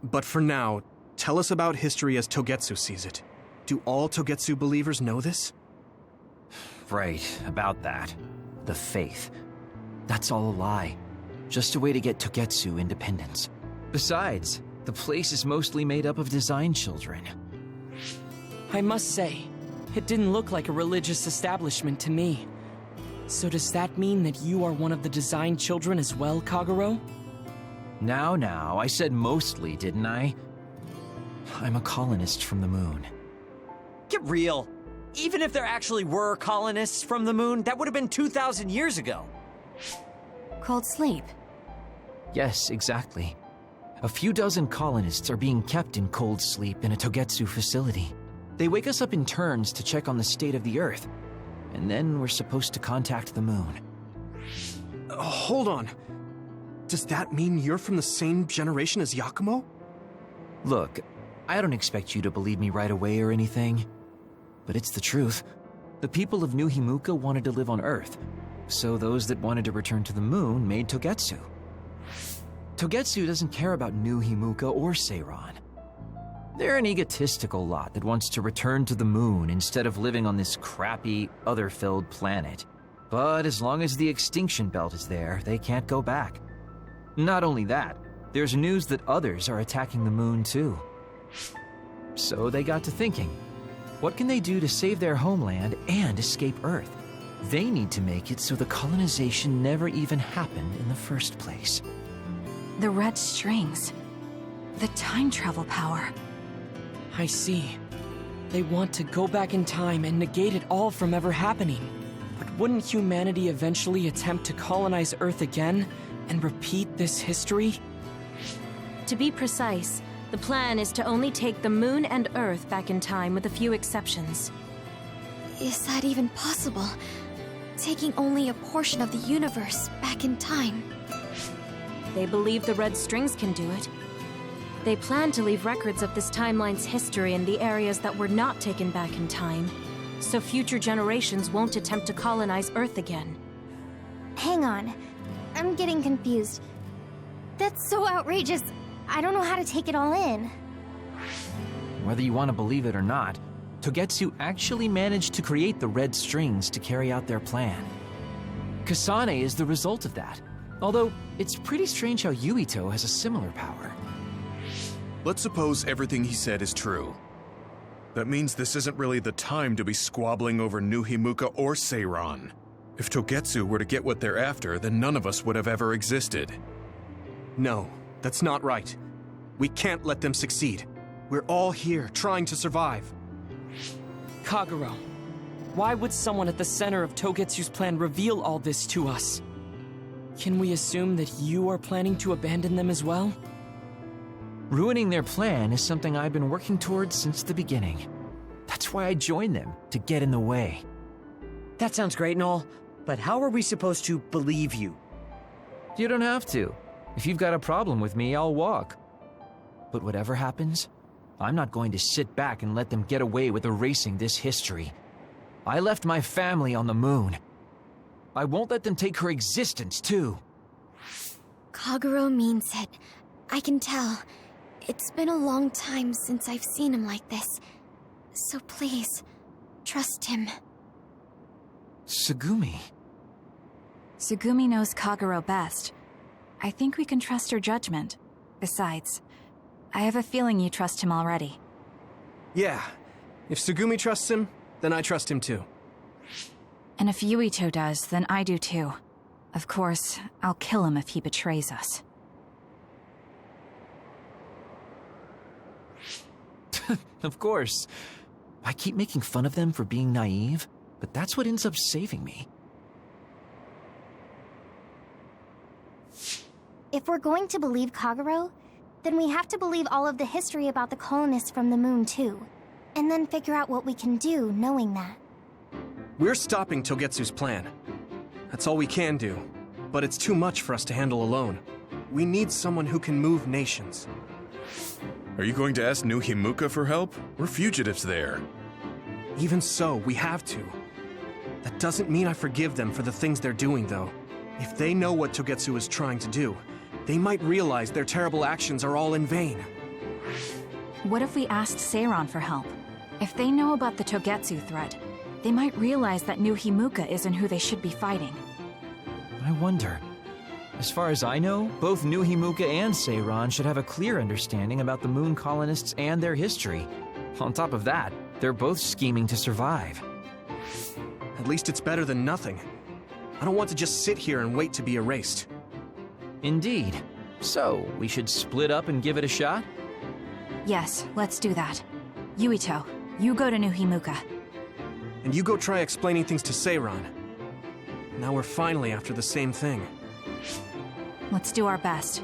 But for now, tell us about history as Togetsu sees it. Do all Togetsu believers know this? Right, about that. The faith. That's all a lie. Just a way to get Togetsu independence. Besides, the place is mostly made up of design children. I must say, it didn't look like a religious establishment to me. So does that mean that you are one of the design children as well, Kaguro? Now, I said mostly, didn't I? I'm a colonist from the moon. Get real. Even if there actually were colonists from the moon, that would have been 2,000 years ago. Cold sleep. Yes, exactly. A few dozen colonists are being kept in cold sleep in a Togetsu facility. They wake us up in turns to check on the state of the Earth, and then we're supposed to contact the moon. Hold on. Does that mean you're from the same generation as Yakumo? Look, I don't expect you to believe me right away or anything, but it's the truth. The people of New Himuka wanted to live on Earth, so those that wanted to return to the moon made Togetsu. Togetsu doesn't care about New Himuka or Seiran. They're an egotistical lot that wants to return to the moon instead of living on this crappy, other-filled planet. But as long as the extinction belt is there, they can't go back. Not only that, there's news that others are attacking the moon too. So they got to thinking, what can they do to save their homeland and escape Earth? They need to make it so the colonization never even happened in the first place. The red strings. The time travel power. I see. They want to go back in time and negate it all from ever happening. But wouldn't humanity eventually attempt to colonize Earth again and repeat this history? To be precise, the plan is to only take the moon and Earth back in time with a few exceptions. Is that even possible? Taking only a portion of the universe back in time. They believe the red strings can do it. They plan to leave records of this timeline's history in the areas that were not taken back in time, so future generations won't attempt to colonize Earth again. Hang on. I'm getting confused. That's so outrageous. I don't know how to take it all in. Whether you want to believe it or not, Togetsu actually managed to create the red strings to carry out their plan. Kasane is the result of that, although it's pretty strange how Yuito has a similar power. Let's suppose everything he said is true. That means this isn't really the time to be squabbling over New Himuka or Seiran. If Togetsu were to get what they're after, then none of us would have ever existed. No, that's not right. We can't let them succeed. We're all here, trying to survive. Kagero, why would someone at the center of Togetsu's plan reveal all this to us? Can we assume that you are planning to abandon them as well? Ruining their plan is something I've been working towards since the beginning. That's why I joined them, to get in the way. That sounds great and all, but how are we supposed to believe you? You don't have to. If you've got a problem with me, I'll walk. But whatever happens, I'm not going to sit back and let them get away with erasing this history. I left my family on the moon. I won't let them take her existence, too. Kagero means it. I can tell. It's been a long time since I've seen him like this. So please, trust him. Tsugumi. Tsugumi knows Kagero best. I think we can trust her judgment. Besides, I have a feeling you trust him already. Yeah. If Tsugumi trusts him, then I trust him too. And if Yuito does, then I do too. Of course, I'll kill him if he betrays us. Of course. I keep making fun of them for being naive, but that's what ends up saving me. If we're going to believe Kagero, then we have to believe all of the history about the colonists from the moon too. And then figure out what we can do knowing that. We're stopping Togetsu's plan. That's all we can do. But it's too much for us to handle alone. We need someone who can move nations. Are you going to ask New Himuka for help? We're fugitives there. Even so, we have to. That doesn't mean I forgive them for the things they're doing, though. If they know what Togetsu is trying to do, they might realize their terrible actions are all in vain. What if we asked Seiran for help? If they know about the Togetsu threat, they might realize that New Himuka isn't who they should be fighting. I wonder. As far as I know, both New Himuka and Seiran should have a clear understanding about the moon colonists and their history. On top of that, they're both scheming to survive. At least it's better than nothing. I don't want to just sit here and wait to be erased. Indeed. So, we should split up and give it a shot? Yes, let's do that. Yuito, you go to New Himuka. And you go try explaining things to Seiran. Now we're finally after the same thing. Let's do our best.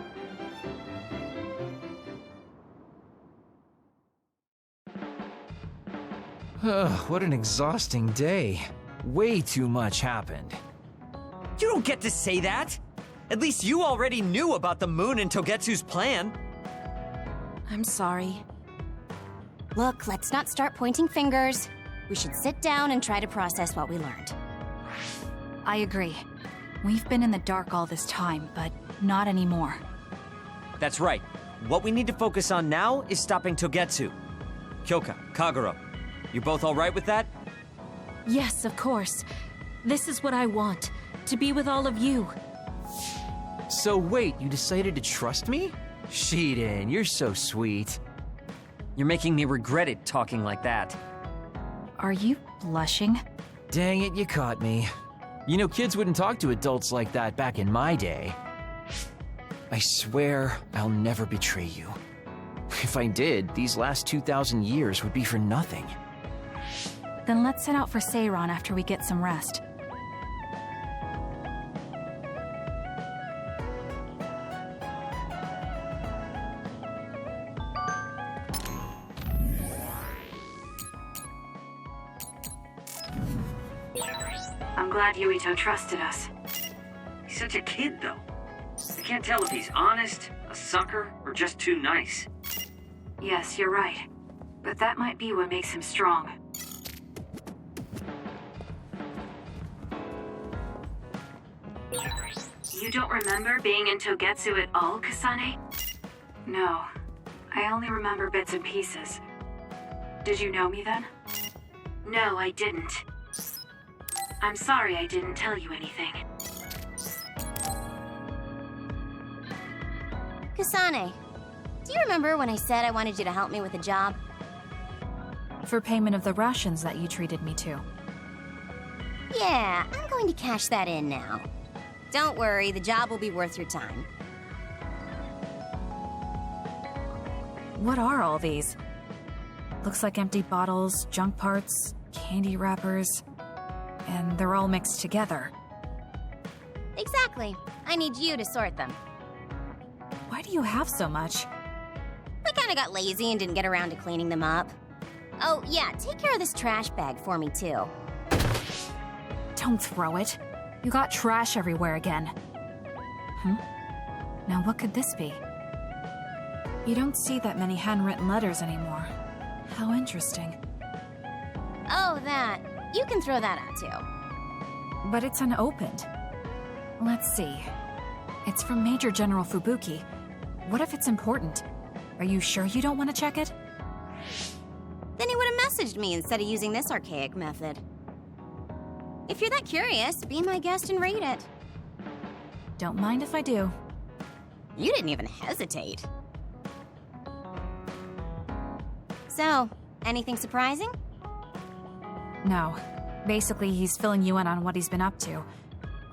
What an exhausting day. Way too much happened. You don't get to say that! At least you already knew about the moon and Togetsu's plan. I'm sorry. Look, let's not start pointing fingers. We should sit down and try to process what we learned. I agree. We've been in the dark all this time, but not anymore. That's right. What we need to focus on now is stopping Togetsu. Kyoka, Kagero, you both all right with that? Yes, of course. This is what I want, to be with all of you. So wait, you decided to trust me? Shiden, you're so sweet. You're making me regret it talking like that. Are you blushing? Dang it, you caught me. You know, kids wouldn't talk to adults like that back in my day. I swear I'll never betray you. If I did, these last 2,000 years would be for nothing. Then let's set out for Seiron after we get some rest. I'm glad Yuito trusted us. He's such a kid, though. I can't tell if he's honest, a sucker, or just too nice. Yes, you're right. But that might be what makes him strong. You don't remember being in Togetsu at all, Kasane? No. I only remember bits and pieces. Did you know me then? No, I didn't. I'm sorry I didn't tell you anything. Kasane, do you remember when I said I wanted you to help me with a job? For payment of the rations that you treated me to. Yeah, I'm going to cash that in now. Don't worry, the job will be worth your time. What are all these? Looks like empty bottles, junk parts, candy wrappers, and they're all mixed together. Exactly. I need you to sort them. Why do you have so much? I kinda got lazy and didn't get around to cleaning them up. Oh, yeah, take care of this trash bag for me, too. Don't throw it. You got trash everywhere again. Now what could this be? You don't see that many handwritten letters anymore. How interesting. Oh, that. You can throw that out, too. But it's unopened. Let's see. It's from Major General Fubuki. What if it's important? Are you sure you don't want to check it? Then he would have messaged me instead of using this archaic method. If you're that curious, be my guest and read it. Don't mind if I do. You didn't even hesitate. So, anything surprising? No. Basically, he's filling you in on what he's been up to.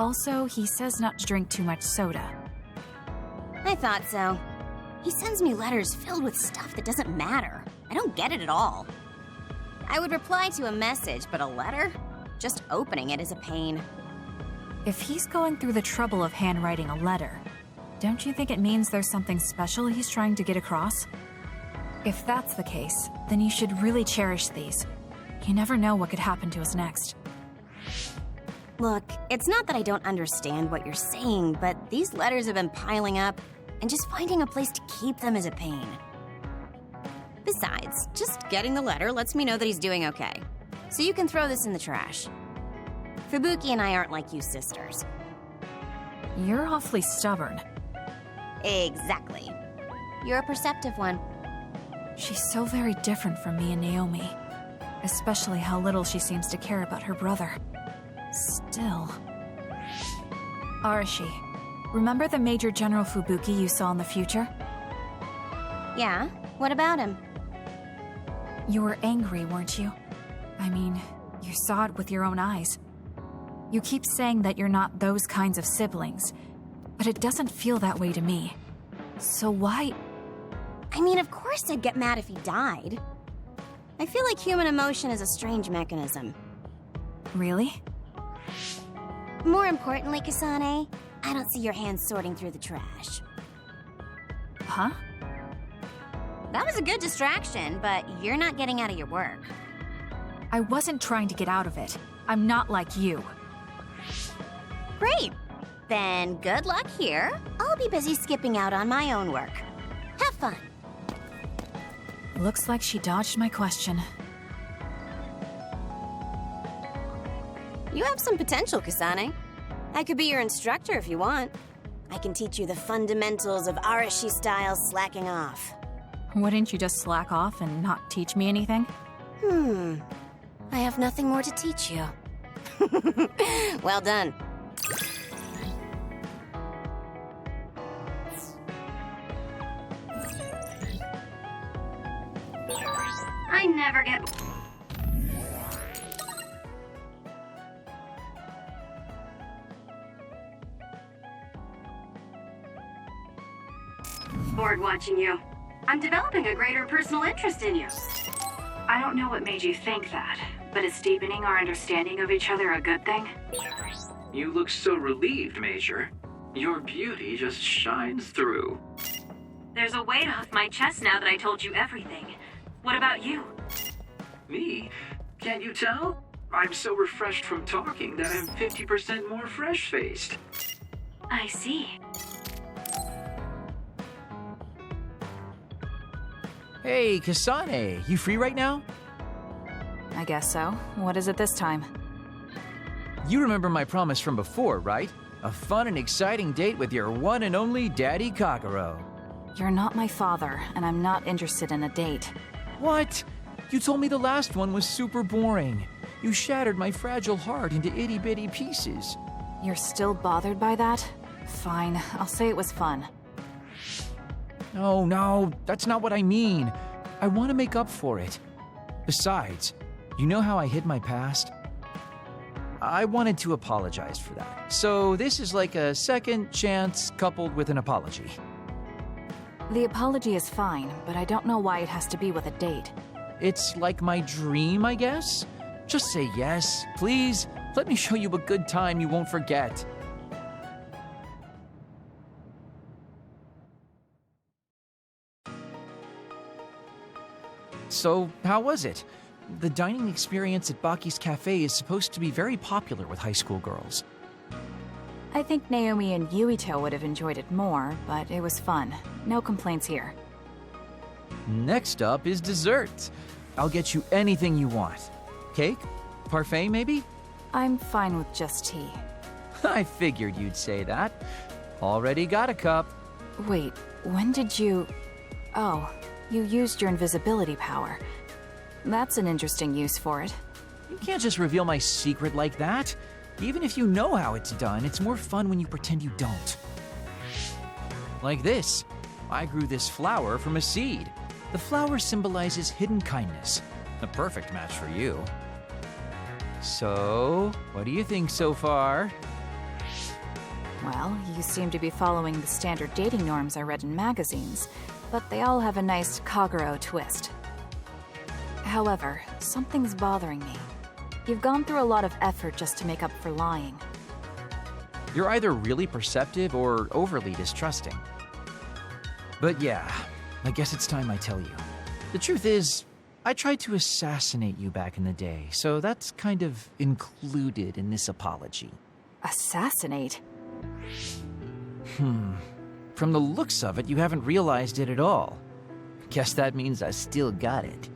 Also, he says not to drink too much soda. I thought so. He sends me letters filled with stuff that doesn't matter. I don't get it at all. I would reply to a message, but a letter? Just opening it is a pain. If he's going through the trouble of handwriting a letter, don't you think it means there's something special he's trying to get across? If that's the case, then you should really cherish these. You never know what could happen to us next. Look, it's not that I don't understand what you're saying, but these letters have been piling up, and just finding a place to keep them is a pain. Besides, just getting the letter lets me know that he's doing okay. So you can throw this in the trash. Fubuki and I aren't like you sisters. You're awfully stubborn. Exactly. You're a perceptive one. She's so very different from me and Naomi. Especially how little she seems to care about her brother. Still... Arashi, remember the Major General Fubuki you saw in the future? Yeah? What about him? You were angry, weren't you? I mean, you saw it with your own eyes. You keep saying that you're not those kinds of siblings, but it doesn't feel that way to me. So why... I mean, of course I'd get mad if he died. I feel like human emotion is a strange mechanism. Really? More importantly, Kasane, I don't see your hands sorting through the trash. Huh? That was a good distraction, but you're not getting out of your work. I wasn't trying to get out of it. I'm not like you. Great. Then good luck here. I'll be busy skipping out on my own work. Have fun. Looks like she dodged my question. You have some potential, Kasane. I could be your instructor if you want. I can teach you the fundamentals of Arashi-style slacking off. Wouldn't you just slack off and not teach me anything? I have nothing more to teach you. Well done. I never get... bored watching you. I'm developing a greater personal interest in you. I don't know what made you think that, but is deepening our understanding of each other a good thing? You look so relieved, Major. Your beauty just shines through. There's a weight off my chest now that I told you everything. What about you? Me? Can't you tell? I'm so refreshed from talking that I'm 50% more fresh-faced. I see. Hey, Kasane, you free right now? I guess so. What is it this time? You remember my promise from before, right? A fun and exciting date with your one and only Daddy Kagero. You're not my father, and I'm not interested in a date. What? You told me the last one was super boring. You shattered my fragile heart into itty-bitty pieces. You're still bothered by that? Fine, I'll say it was fun. No, that's not what I mean. I want to make up for it. Besides, you know how I hid my past? I wanted to apologize for that. So this is like a second chance coupled with an apology. The apology is fine, but I don't know why it has to be with a date. It's like my dream, I guess? Just say yes, please. Let me show you a good time you won't forget. So, how was it? The dining experience at Baki's Cafe is supposed to be very popular with high school girls. I think Naomi and Yuito would have enjoyed it more, but it was fun. No complaints here. Next up is dessert. I'll get you anything you want. Cake? Parfait, maybe? I'm fine with just tea. I figured you'd say that. Already got a cup. Wait, when did you... Oh, you used your invisibility power. That's an interesting use for it. You can't just reveal my secret like that. Even if you know how it's done, it's more fun when you pretend you don't. Like this. I grew this flower from a seed. The flower symbolizes hidden kindness. A perfect match for you. So, what do you think so far? Well, you seem to be following the standard dating norms I read in magazines, but they all have a nice Kagero twist. However, something's bothering me. You've gone through a lot of effort just to make up for lying. You're either really perceptive or overly distrusting. But yeah, I guess it's time I tell you. The truth is, I tried to assassinate you back in the day, so that's kind of included in this apology. Assassinate? From the looks of it, you haven't realized it at all. Guess that means I still got it.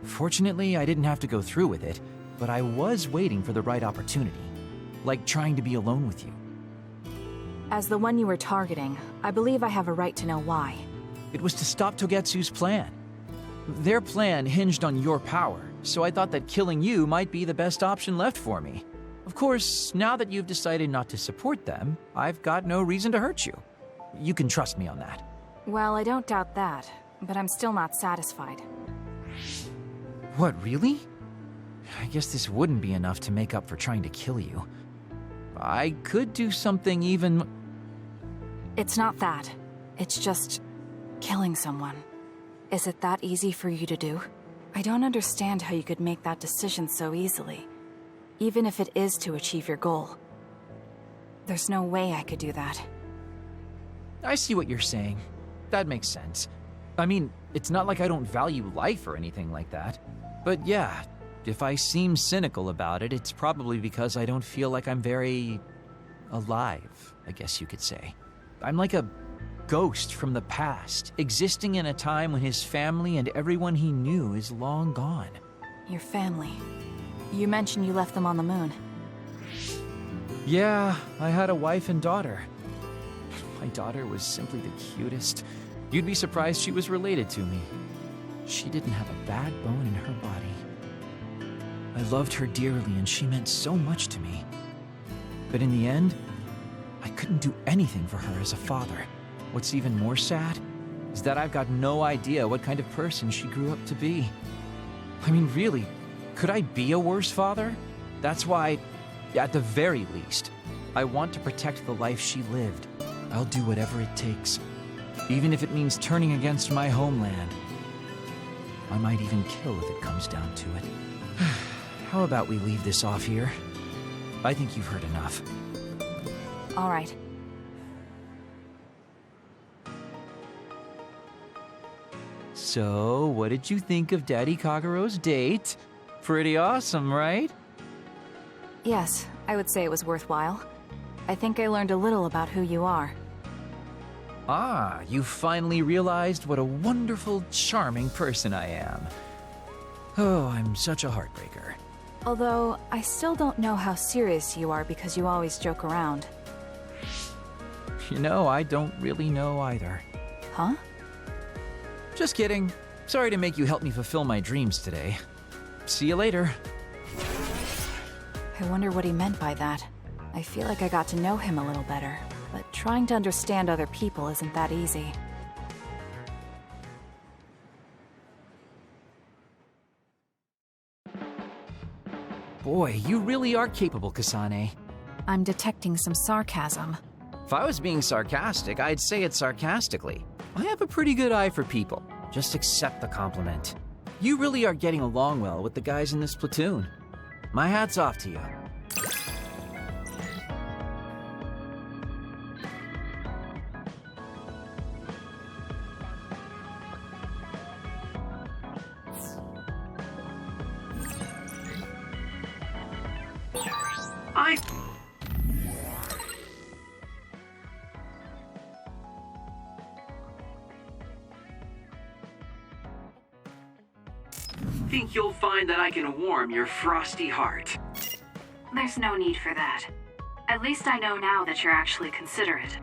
Fortunately, I didn't have to go through with it, but I was waiting for the right opportunity. Like trying to be alone with you. As the one you were targeting, I believe I have a right to know why. It was to stop Togetsu's plan. Their plan hinged on your power, so I thought that killing you might be the best option left for me. Of course, now that you've decided not to support them, I've got no reason to hurt you. You can trust me on that. Well, I don't doubt that, but I'm still not satisfied. What, really? I guess this wouldn't be enough to make up for trying to kill you. I could do something even... It's not that. It's just... killing someone. Is it that easy for you to do? I don't understand how you could make that decision so easily, even if it is to achieve your goal. There's no way I could do that. I see what you're saying. That makes sense. I mean, it's not like I don't value life or anything like that. But yeah, if I seem cynical about it, it's probably because I don't feel like I'm very... alive, I guess you could say. I'm like a ghost from the past, existing in a time when his family and everyone he knew is long gone. Your family. You mentioned you left them on the moon. Yeah, I had a wife and daughter. My daughter was simply the cutest. You'd be surprised she was related to me. She didn't have a bad bone in her body. I loved her dearly, and she meant so much to me. But in the end, I couldn't do anything for her as a father. What's even more sad is that I've got no idea what kind of person she grew up to be. I mean, really, could I be a worse father? That's why, at the very least, I want to protect the life she lived. I'll do whatever it takes, even if it means turning against my homeland. I might even kill if it comes down to it. How about we leave this off here? I think you've heard enough. All right. So, what did you think of Daddy Kagero's date? Pretty awesome, right? Yes, I would say it was worthwhile. I think I learned a little about who you are. Ah, you finally realized what a wonderful, charming person I am. Oh, I'm such a heartbreaker. Although, I still don't know how serious you are because you always joke around. You know, I don't really know either. Huh? Just kidding. Sorry to make you help me fulfill my dreams today. See you later. I wonder what he meant by that. I feel like I got to know him a little better, but trying to understand other people isn't that easy. Boy, you really are capable, Kasane. I'm detecting some sarcasm. If I was being sarcastic, I'd say it sarcastically. I have a pretty good eye for people. Just accept the compliment. You really are getting along well with the guys in this platoon. My hat's off to you. I think you'll find that I can warm your frosty heart. There's no need for that. At least I know now that you're actually considerate.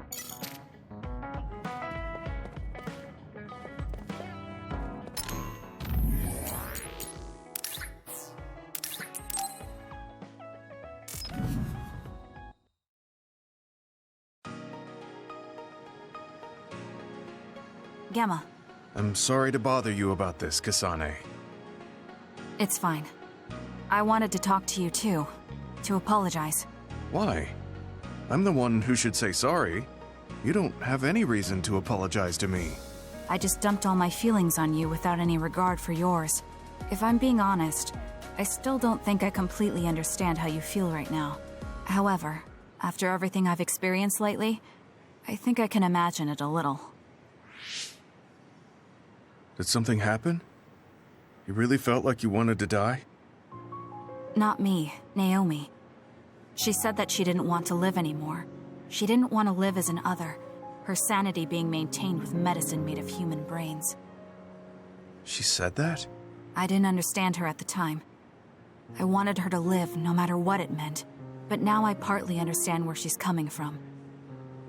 Gamma. I'm sorry to bother you about this, Kasane. It's fine. I wanted to talk to you too. To apologize. Why? I'm the one who should say sorry. You don't have any reason to apologize to me. I just dumped all my feelings on you without any regard for yours. If I'm being honest, I still don't think I completely understand how you feel right now. However, after everything I've experienced lately, I think I can imagine it a little. Did something happen? You really felt like you wanted to die? Not me, Naomi. She said that she didn't want to live anymore. She didn't want to live as an other, her sanity being maintained with medicine made of human brains. She said that? I didn't understand her at the time. I wanted her to live no matter what it meant, but now I partly understand where she's coming from.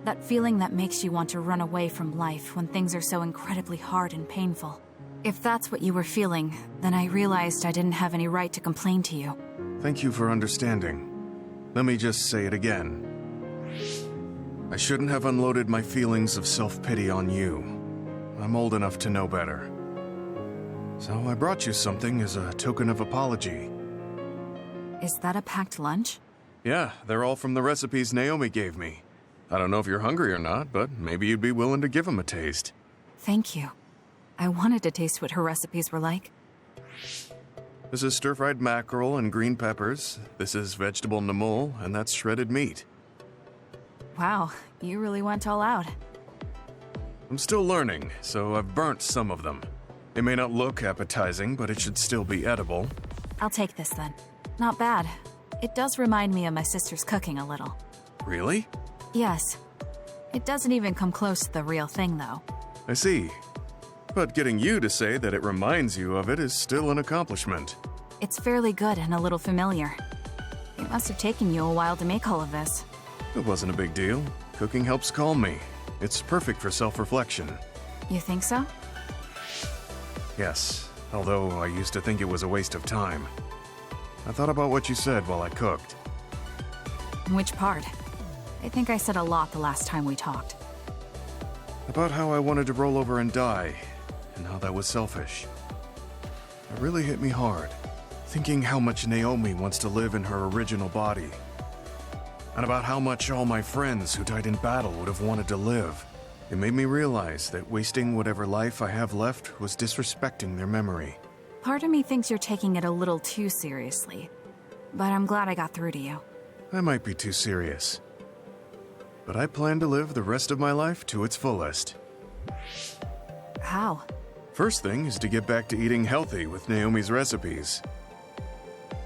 That feeling that makes you want to run away from life when things are so incredibly hard and painful. If that's what you were feeling, then I realized I didn't have any right to complain to you. Thank you for understanding. Let me just say it again. I shouldn't have unloaded my feelings of self-pity on you. I'm old enough to know better. So I brought you something as a token of apology. Is that a packed lunch? Yeah, they're all from the recipes Naomi gave me. I don't know if you're hungry or not, but maybe you'd be willing to give them a taste. Thank you. I wanted to taste what her recipes were like. This is stir-fried mackerel and green peppers. This is vegetable namul, and that's shredded meat. Wow, you really went all out. I'm still learning, so I've burnt some of them. It may not look appetizing, but it should still be edible. I'll take this then. Not bad. It does remind me of my sister's cooking a little. Really? Yes. It doesn't even come close to the real thing, though. I see. But getting you to say that it reminds you of it is still an accomplishment. It's fairly good and a little familiar. It must have taken you a while to make all of this. It wasn't a big deal. Cooking helps calm me. It's perfect for self-reflection. You think so? Yes, although I used to think it was a waste of time. I thought about what you said while I cooked. Which part? I think I said a lot the last time we talked. About how I wanted to roll over and die, and how that was selfish. It really hit me hard, thinking how much Naomi wants to live in her original body. And about how much all my friends who died in battle would have wanted to live. It made me realize that wasting whatever life I have left was disrespecting their memory. Part of me thinks you're taking it a little too seriously, but I'm glad I got through to you. I might be too serious, but I plan to live the rest of my life to its fullest. How? First thing is to get back to eating healthy with Naomi's recipes.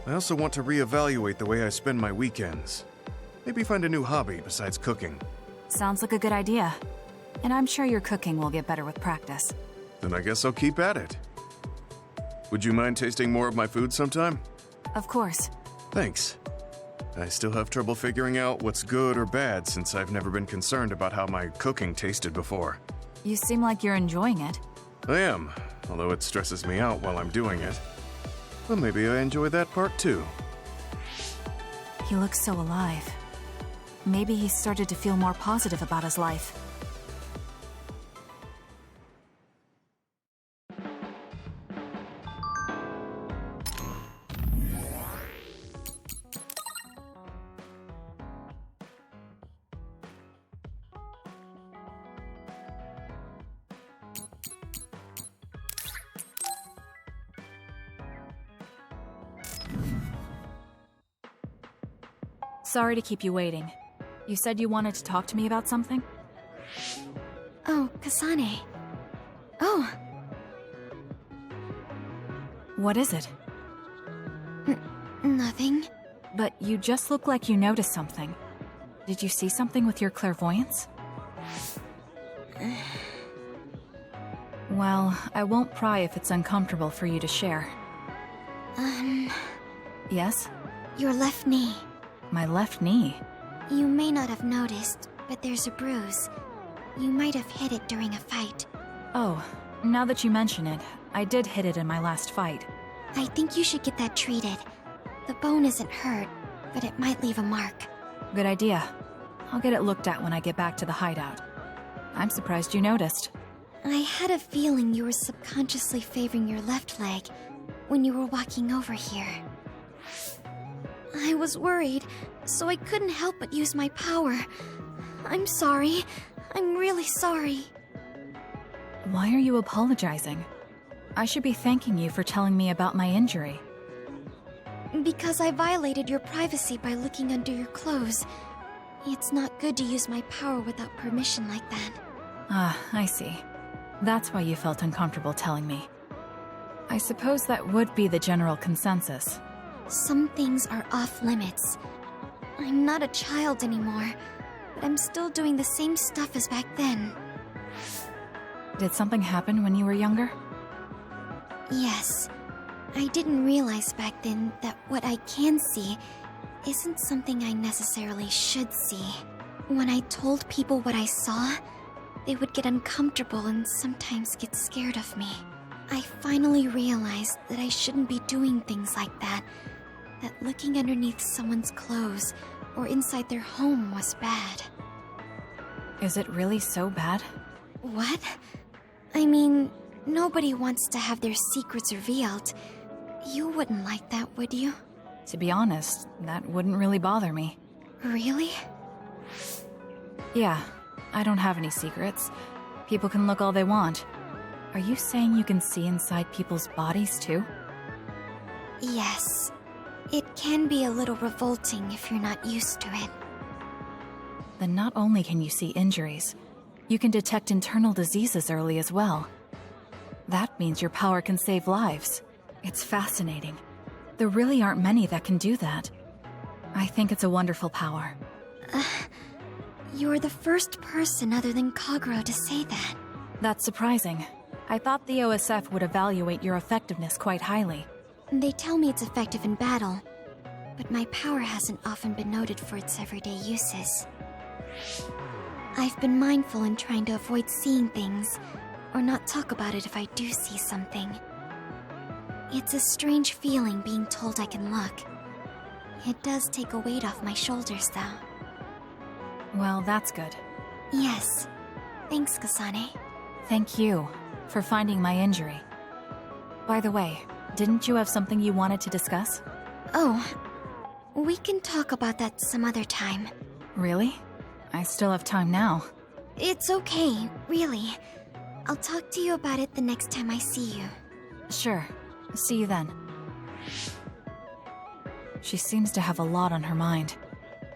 I also want to reevaluate the way I spend my weekends. Maybe find a new hobby besides cooking. Sounds like a good idea. And I'm sure your cooking will get better with practice. Then I guess I'll keep at it. Would you mind tasting more of my food sometime? Of course. Thanks. I still have trouble figuring out what's good or bad since I've never been concerned about how my cooking tasted before. You seem like you're enjoying it. I am, although it stresses me out while I'm doing it. Well, maybe I enjoy that part too. He looks so alive. Maybe he started to feel more positive about his life. Sorry to keep you waiting. You said you wanted to talk to me about something? Oh, Kasane. Oh. What is it? Nothing. But you just look like you noticed something. Did you see something with your clairvoyance? Well, I won't pry if it's uncomfortable for you to share. Yes? Your left knee. My left knee? You may not have noticed, but there's a bruise. You might have hit it during a fight. Oh, now that you mention it, I did hit it in my last fight. I think you should get that treated. The bone isn't hurt, but it might leave a mark. Good idea. I'll get it looked at when I get back to the hideout. I'm surprised you noticed. I had a feeling you were subconsciously favoring your left leg when you were walking over here. I was worried, so I couldn't help but use my power. I'm sorry. I'm really sorry. Why are you apologizing? I should be thanking you for telling me about my injury. Because I violated your privacy by looking under your clothes. It's not good to use my power without permission like that. Ah, I see. That's why you felt uncomfortable telling me. I suppose that would be the general consensus. Some things are off limits. I'm not a child anymore, but I'm still doing the same stuff as back then. Did something happen when you were younger? Yes. I didn't realize back then that what I can see isn't something I necessarily should see. When I told people what I saw, they would get uncomfortable and sometimes get scared of me. I finally realized that I shouldn't be doing things like that, that looking underneath someone's clothes or inside their home was bad. Is it really so bad? What? I mean, nobody wants to have their secrets revealed. You wouldn't like that, would you? To be honest, that wouldn't really bother me. Really? Yeah, I don't have any secrets. People can look all they want. Are you saying you can see inside people's bodies too? Yes. It can be a little revolting if you're not used to it. Then not only can you see injuries, you can detect internal diseases early as well. That means your power can save lives. It's fascinating. There really aren't many that can do that. I think it's a wonderful power. You're the first person other than Kagero to say that. That's surprising. I thought the OSF would evaluate your effectiveness quite highly. They tell me it's effective in battle, but my power hasn't often been noted for its everyday uses. I've been mindful in trying to avoid seeing things, or not talk about it if I do see something. It's a strange feeling being told I can look. It does take a weight off my shoulders, though. Well, that's good. Yes. Thanks, Kasane. Thank you for finding my injury. By the way, didn't you have something you wanted to discuss? Oh, we can talk about that some other time. Really? I still have time now. It's okay, really. I'll talk to you about it the next time I see you. Sure. See you then. She seems to have a lot on her mind.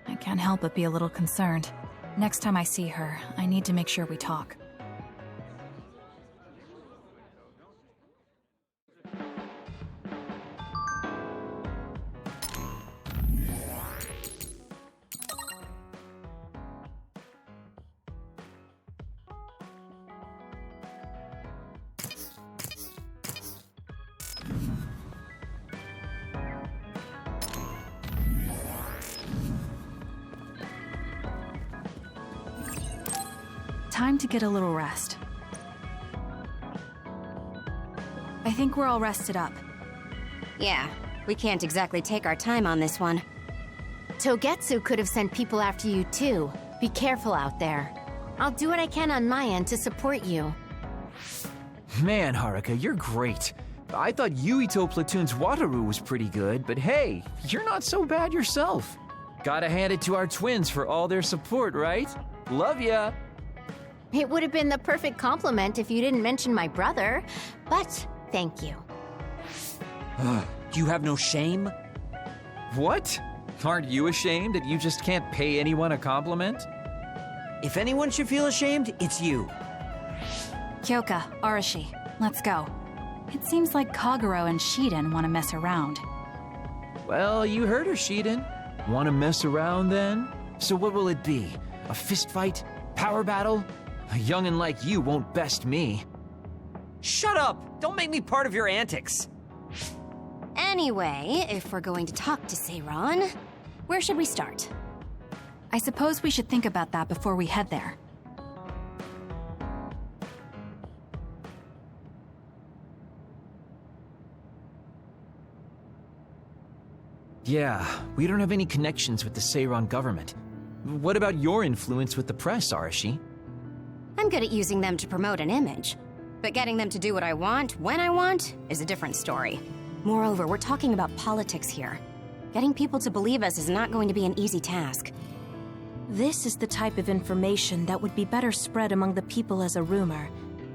I can't help but be a little concerned. Next time I see her, I need to make sure we talk. Time to get a little rest. I think we're all rested up. Yeah, we can't exactly take our time on this one. Togetsu could have sent people after you too. Be careful out there. I'll do what I can on my end to support you. Man, Haruka, you're great. I thought Yuito Platoon's Wataru was pretty good, but hey, you're not so bad yourself. Gotta hand it to our twins for all their support, right? Love ya! It would have been the perfect compliment if you didn't mention my brother, but thank you. You have no shame? What? Aren't you ashamed that you just can't pay anyone a compliment? If anyone should feel ashamed, it's you. Kyoka, Arashi, let's go. It seems like Kagero and Shiden want to mess around. Well, you heard her, Shiden. Want to mess around then? So what will it be? A fist fight? Power battle? A youngin' like you won't best me. Shut up! Don't make me part of your antics! Anyway, if we're going to talk to Seiran, where should we start? I suppose we should think about that before we head there. Yeah, we don't have any connections with the Seiran government. What about your influence with the press, Arashi? I'm good at using them to promote an image. But getting them to do what I want, when I want, is a different story. Moreover, we're talking about politics here. Getting people to believe us is not going to be an easy task. This is the type of information that would be better spread among the people as a rumor,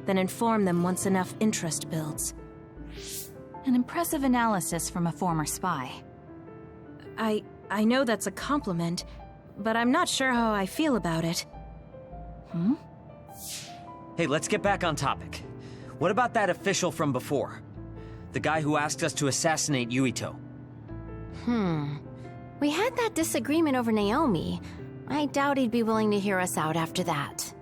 than inform them once enough interest builds. An impressive analysis from a former spy. I know that's a compliment, but I'm not sure how I feel about it. Hey, let's get back on topic. What about that official from before? The guy who asked us to assassinate Yuito? We had that disagreement over Naomi. I doubt he'd be willing to hear us out after that.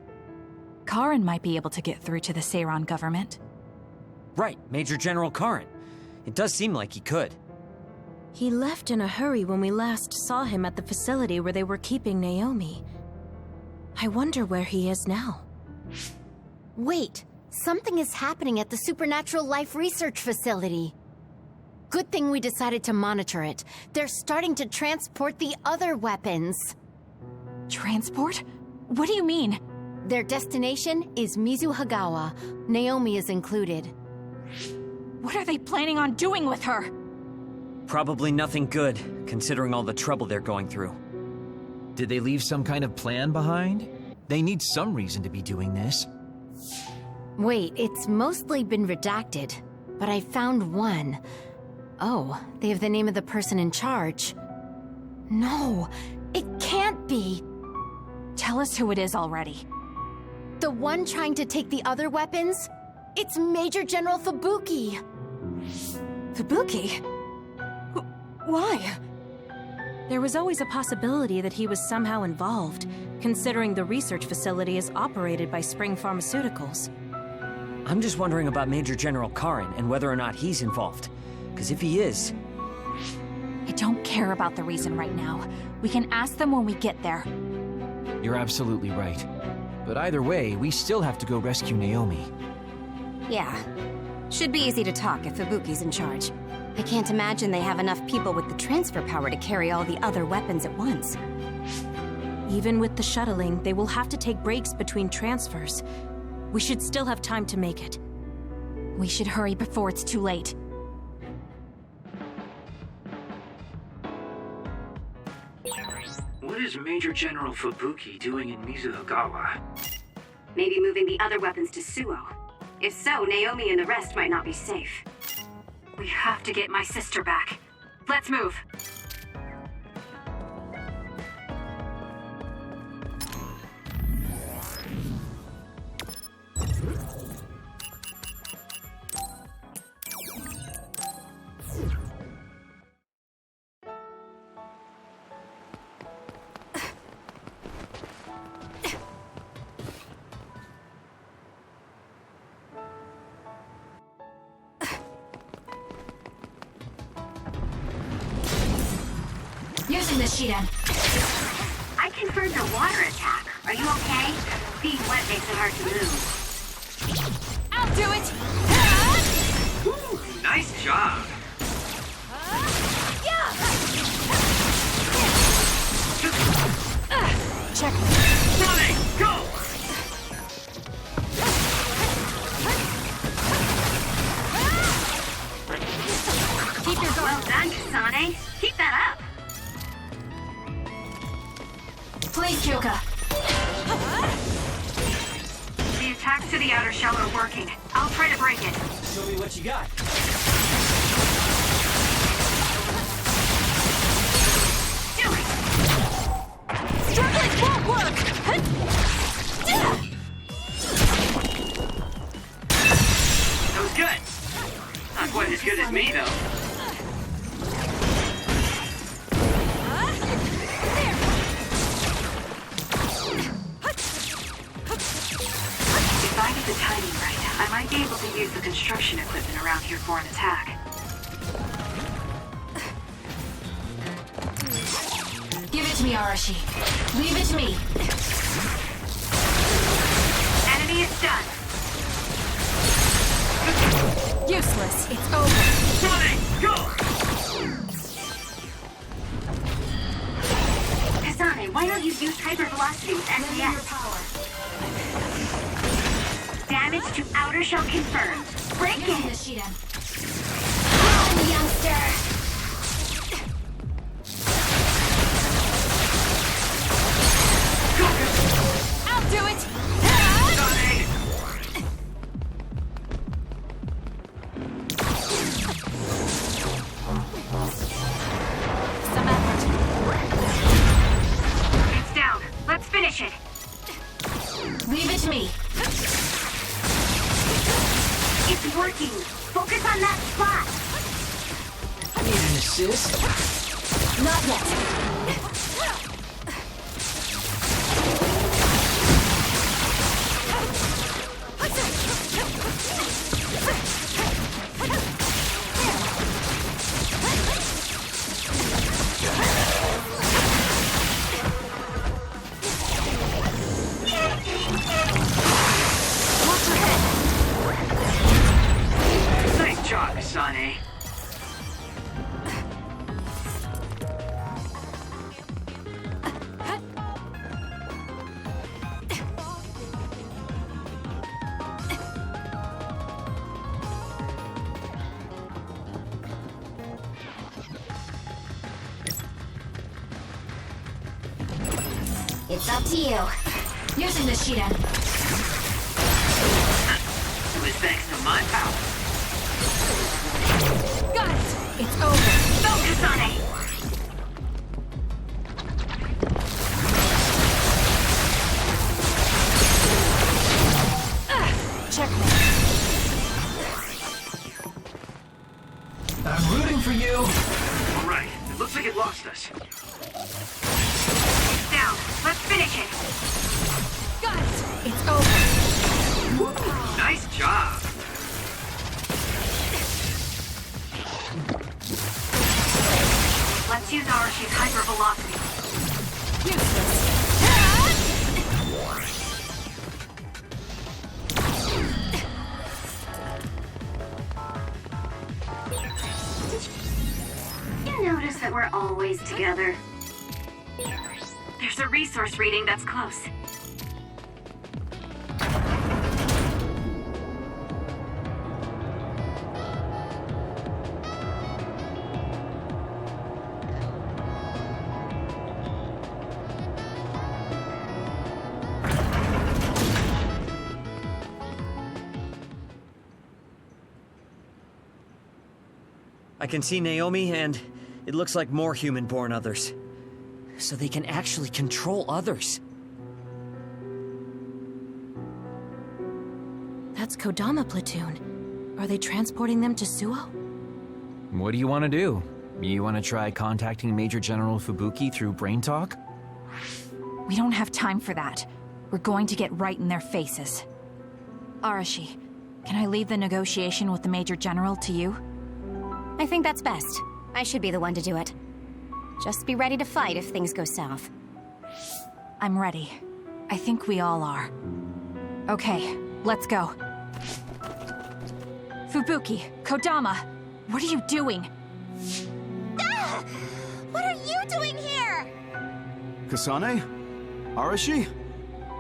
Karin might be able to get through to the Seiran government. Right, Major General Karin. It does seem like he could. He left in a hurry when we last saw him at the facility where they were keeping Naomi. I wonder where he is now. Wait, something is happening at the Supernatural Life Research Facility. Good thing we decided to monitor it. They're starting to transport the other weapons. Transport? What do you mean? Their destination is Mizuhagawa. Naomi is included. What are they planning on doing with her? Probably nothing good, considering all the trouble they're going through. Did they leave some kind of plan behind? They need some reason to be doing this. Wait, it's mostly been redacted, but I found one. Oh, they have the name of the person in charge. No, it can't be. Tell us who it is already. The one trying to take the other weapons? It's Major General Fubuki. Fubuki? Why? There was always a possibility that he was somehow involved, considering the research facility is operated by Spring Pharmaceuticals. I'm just wondering about Major General Karin and whether or not he's involved. Because if he is... I don't care about the reason right now. We can ask them when we get there. You're absolutely right. But either way, we still have to go rescue Naomi. Yeah. Should be easy to talk if Fubuki's in charge. I can't imagine they have enough people with the transfer power to carry all the other weapons at once. Even with the shuttling, they will have to take breaks between transfers. We should still have time to make it. We should hurry before it's too late. What is Major General Fubuki doing in Mizuogawa? Maybe moving the other weapons to Suo. If so, Naomi and the rest might not be safe. We have to get my sister back. Let's move. Using the Shiden. I confirmed a water attack. Are you okay? Being wet makes it hard to move. I'll do it! Ooh, nice job. Check. Running, go! Keep your guard. Well done, Kasane. Keep that up. Please, Kyoka. The attacks to the outer shell are working. I'll try to break it. Show me what you got. Do it! Struggling won't work! That was good. Not quite as good as me, though. If I get the timing right, I might be able to use the construction equipment around here for an attack. Give it to me, Arashi. Leave it to me. Enemy is done. Useless. It's over. Running, go! Kasane, why don't you use hypervelocity with SDS? Damage to outer shell confirmed. Break Using the it! Shiden. Run, youngster! I'll do it! Some effort. It's down. Let's finish it. Leave it to me. It's working. Focus on that spot. Need an assist? Not yet. Nice job, Kasane. It's up to you. Using the Shiden. It was thanks to my power. Got it! It's over. Focus on it. Checkmate. I'm rooting for you. All right, it looks like it lost us. It's down. Let's finish it. Got it! It's over. Nice job. Let's use Arashi's hypervelocity. Useless. notice that we're always together. There's a resource reading that's close. I can see Naomi, and it looks like more human-born others. So they can actually control others. That's Kodama platoon. Are they transporting them to Suo? What do you want to do? You want to try contacting Major General Fubuki through Brain Talk? We don't have time for that. We're going to get right in their faces. Arashi, can I leave the negotiation with the Major General to you? I think that's best. I should be the one to do it. Just be ready to fight if things go south. I'm ready. I think we all are. Okay, let's go. Fubuki, Kodama, what are you doing? Ah! What are you doing here? Kasane? Arashi?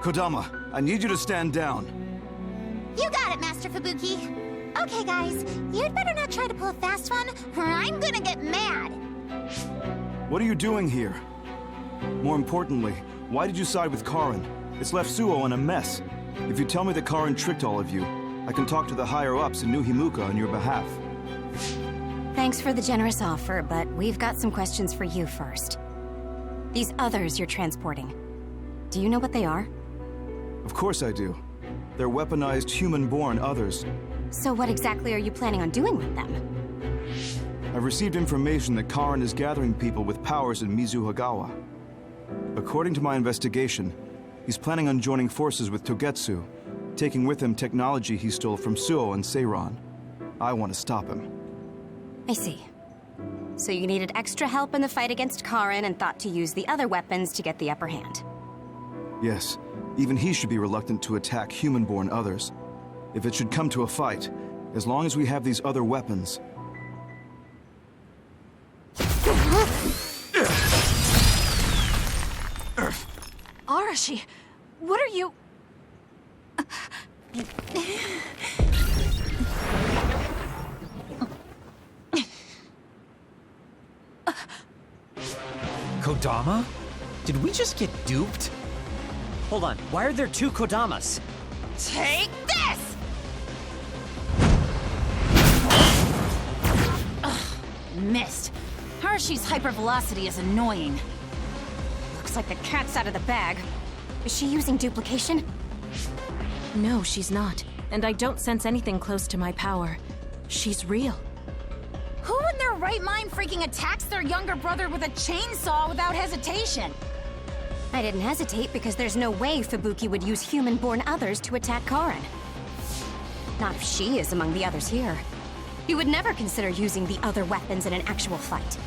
Kodama, I need you to stand down. You got it, Master Fubuki. Okay, guys, you'd better not try to pull a fast one, or I'm gonna get mad. What are you doing here? More importantly, why did you side with Karin? It's left Suo in a mess. If you tell me that Karin tricked all of you, I can talk to the higher-ups in New Himuka on your behalf. Thanks for the generous offer, but we've got some questions for you first. These others you're transporting, do you know what they are? Of course I do. They're weaponized human-born others. So what exactly are you planning on doing with them? I've received information that Karin is gathering people with powers in Mizuhagawa. According to my investigation, he's planning on joining forces with Togetsu, taking with him technology he stole from Suo and Seiran. I want to stop him. I see. So you needed extra help in the fight against Karin and thought to use the other weapons to get the upper hand. Yes, even he should be reluctant to attack human-born others. If it should come to a fight, as long as we have these other weapons... Arashi, what are you... Kodama? Did we just get duped? Hold on, why are there two Kodamas? Take this! Ugh, missed. Arashi's hypervelocity is annoying. Looks like the cat's out of the bag. Is she using duplication? No, she's not. And I don't sense anything close to my power. She's real. Who in their right mind freaking attacks their younger brother with a chainsaw without hesitation? I didn't hesitate because there's no way Fubuki would use human-born others to attack Karin. Not if she is among the others here. He would never consider using the other weapons in an actual fight.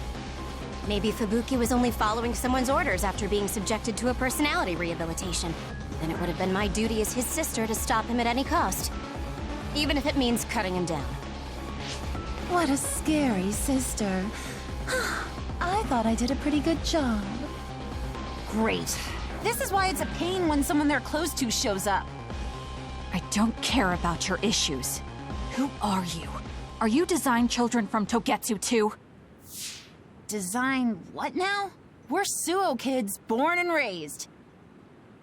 Maybe Fubuki was only following someone's orders after being subjected to a personality rehabilitation. Then it would have been my duty as his sister to stop him at any cost. Even if it means cutting him down. What a scary sister. I thought I did a pretty good job. Great. This is why it's a pain when someone they're close to shows up. I don't care about your issues. Who are you? Are you design children from Togetsu too? Design what now? We're Suo kids, born and raised.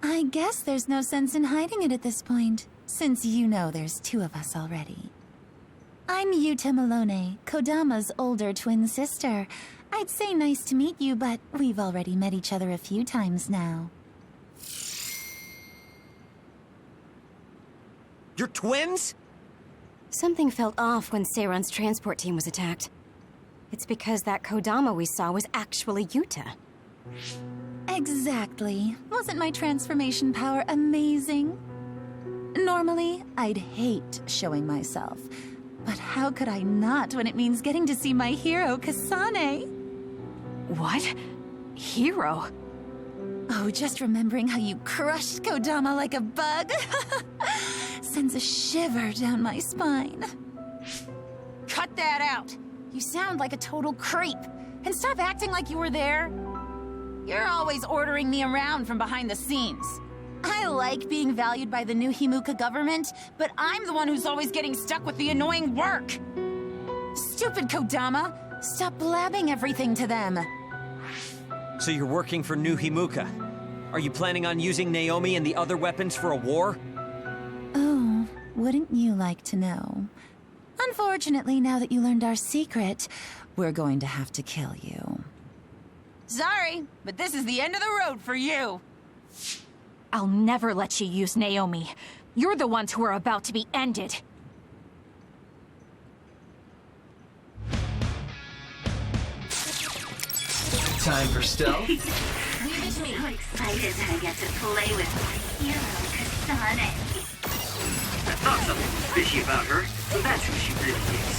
I guess there's no sense in hiding it at this point, since you know there's two of us already. I'm Yuta Malone, Kodama's older twin sister. I'd say nice to meet you, but we've already met each other a few times now. You're twins? Something felt off when Seiran's transport team was attacked. It's because that Kodama we saw was actually Yuta. Exactly. Wasn't my transformation power amazing? Normally, I'd hate showing myself. But how could I not when it means getting to see my hero, Kasane? What? Hero? Oh, just remembering how you crushed Kodama like a bug sends a shiver down my spine. Cut that out. You sound like a total creep. And stop acting like you were there. You're always ordering me around from behind the scenes. I like being valued by the new Himuka government, but I'm the one who's always getting stuck with the annoying work. Stupid Kodama, stop blabbing everything to them. So you're working for New Himuka. Are you planning on using Naomi and the other weapons for a war? Oh, wouldn't you like to know? Unfortunately, now that you learned our secret, we're going to have to kill you. Sorry, but this is the end of the road for you. I'll never let you use Naomi. You're the ones who are about to be ended. Time for stealth? Leave it to me. I'm excited that I get to play with my hero, Kasane. I thought something was fishy about her, so that's who she really is.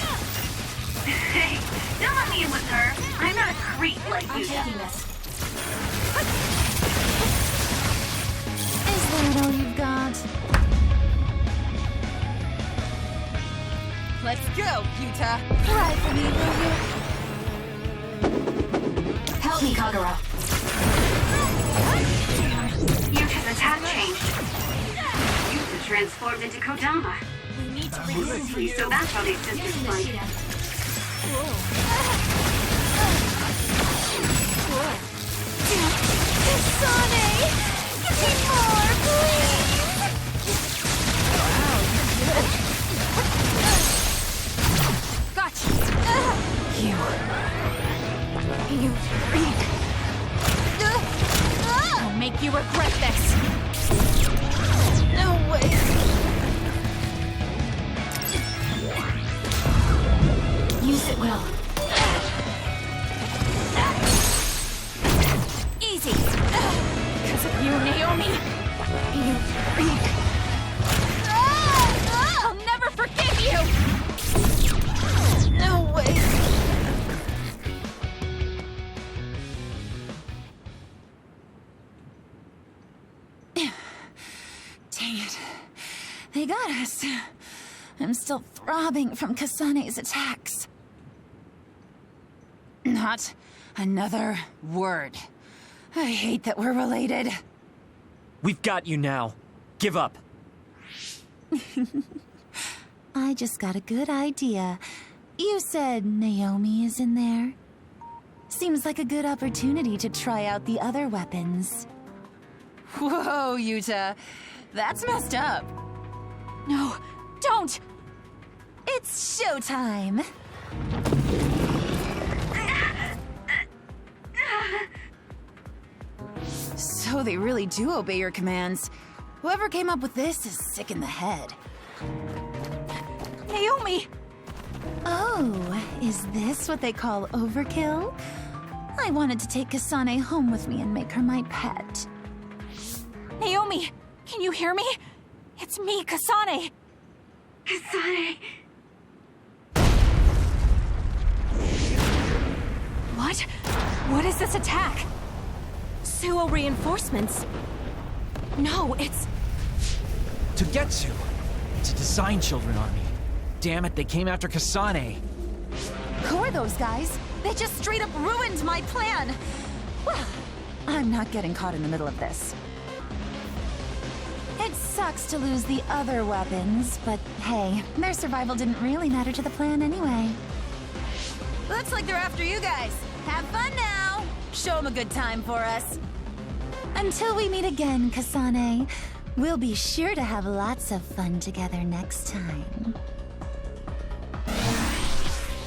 Hey, don't let me in with her. I'm not a creep like you. I'm taking this. Is that all you've got? Let's go, Yuta. Cry for me, will you? Help me, Kagura. Yuta's attack changed. Yuta transformed into Kodama. We need to Honestly, so that's how these sisters fight. Kasane! Give me more, please! Gotcha! You freak! I'll make you regret this! No way! Use it well. Easy! Because of you, Naomi! You freak! I'll never forgive you! No way! Dang it. They got us. I'm still throbbing from Kasane's attacks. Not another word. I hate that we're related. We've got you now. Give up. I just got a good idea. You said Naomi is in there? Seems like a good opportunity to try out the other weapons. Whoa, Yuta. That's messed up. No, don't! It's showtime! So they really do obey your commands. Whoever came up with this is sick in the head. Naomi! Oh, is this what they call overkill? I wanted to take Kasane home with me and make her my pet. Naomi, can you hear me? It's me, Kasane. Kasane. What? What is this attack? Suo reinforcements. No, it's... Togetsu. It's a design children army. Damn it, they came after Kasane. Who are those guys? They just straight up ruined my plan. Well, I'm not getting caught in the middle of this. It sucks to lose the other weapons, but hey, their survival didn't really matter to the plan anyway. Looks like they're after you guys. Have fun now. Show them a good time for us. Until we meet again, Kasane, we'll be sure to have lots of fun together next time.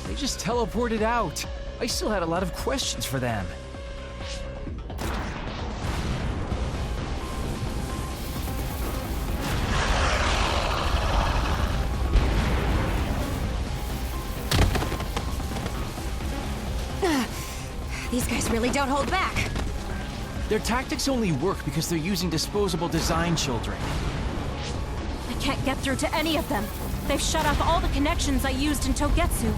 They just teleported out. I still had a lot of questions for them. These guys really don't hold back. Their tactics only work because they're using disposable design children. I can't get through to any of them. They've shut off all the connections I used in Togetsu.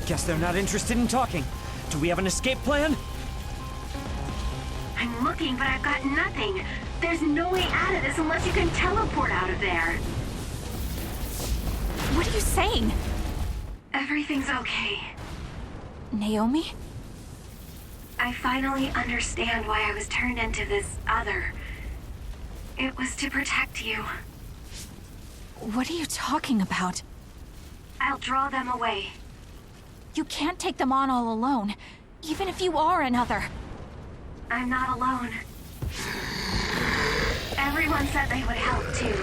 Guess they're not interested in talking. Do we have an escape plan? I'm looking, but I've got nothing. There's no way out of this unless you can teleport out of there. What are you saying? Everything's okay. Naomi? I finally understand why I was turned into this other. It was to protect you. What are you talking about? I'll draw them away. You can't take them on all alone, even if you are another. I'm not alone. Everyone said they would help too.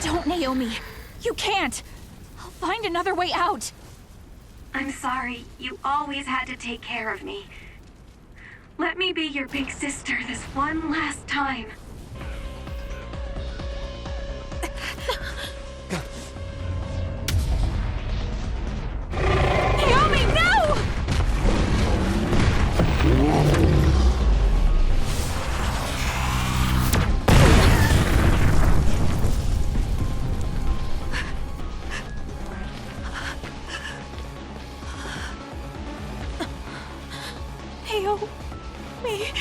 Don't, Naomi. You can't. I'll find another way out. I'm sorry. You always had to take care of me. Let me be your big sister this one last time. Naomi, no! Naomi.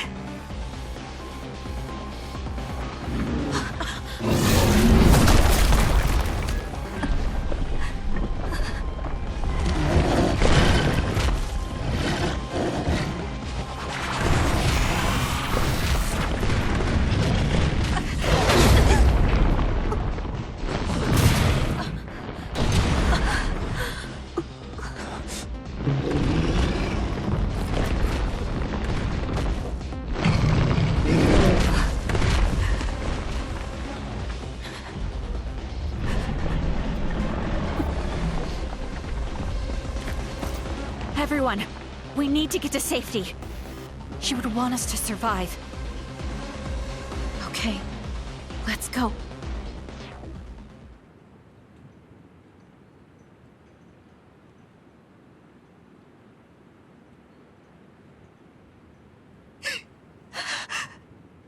Everyone, we need to get to safety. She would want us to survive. Okay, let's go.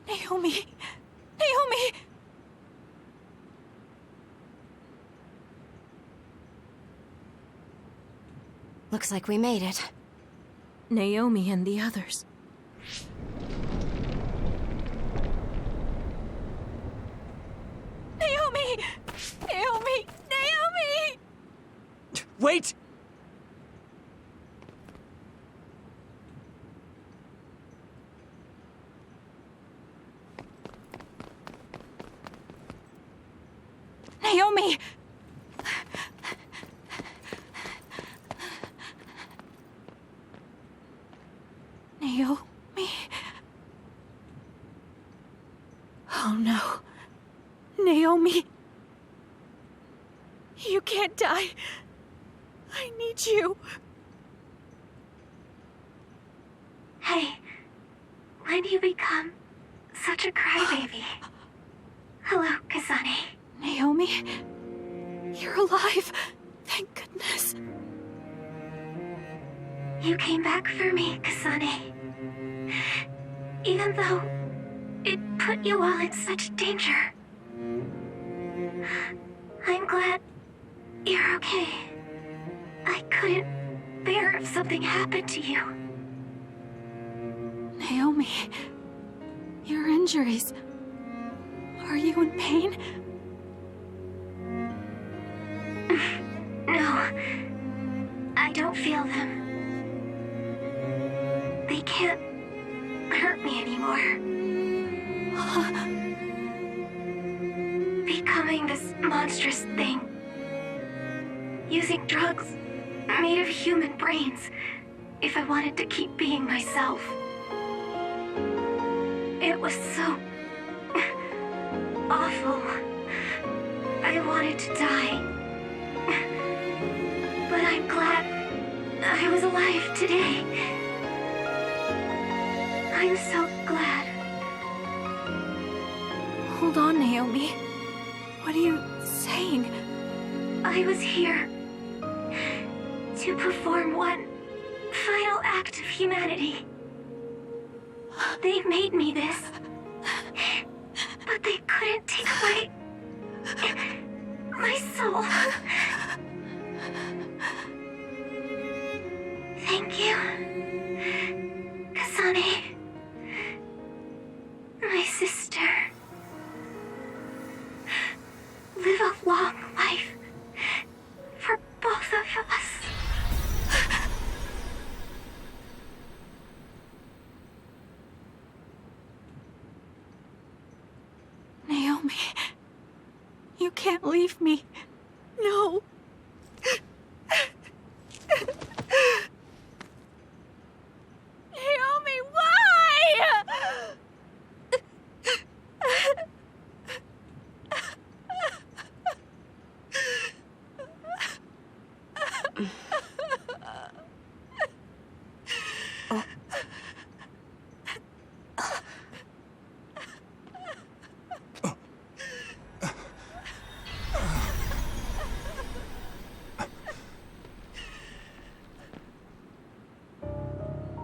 Naomi! Naomi! Looks like we made it. Naomi and the others. Naomi! Naomi! Naomi! Wait! Naomi! Naomi? Oh no. Naomi. You can't die. I need you. Hey, when do you become such a crybaby? Hello, Kasane. Naomi? You're alive. Thank goodness. You came back for me, Kasane. Even though it put you all in such danger. I'm glad you're okay. I couldn't bear if something happened to you. Naomi, your injuries. Are you in pain? No, I don't feel them. They can't hurt me anymore. Becoming this monstrous thing. Using drugs made of human brains if I wanted to keep being myself. It was so awful. I wanted to die. But I'm glad I was alive today. I'm so glad. Hold on, Naomi. What are you saying? I was here to perform one final act of humanity. They made me this, but they couldn't take away my soul. Thank you, Kasane, my sister. Live a long life for both of can't leave me. No. Naomi, why?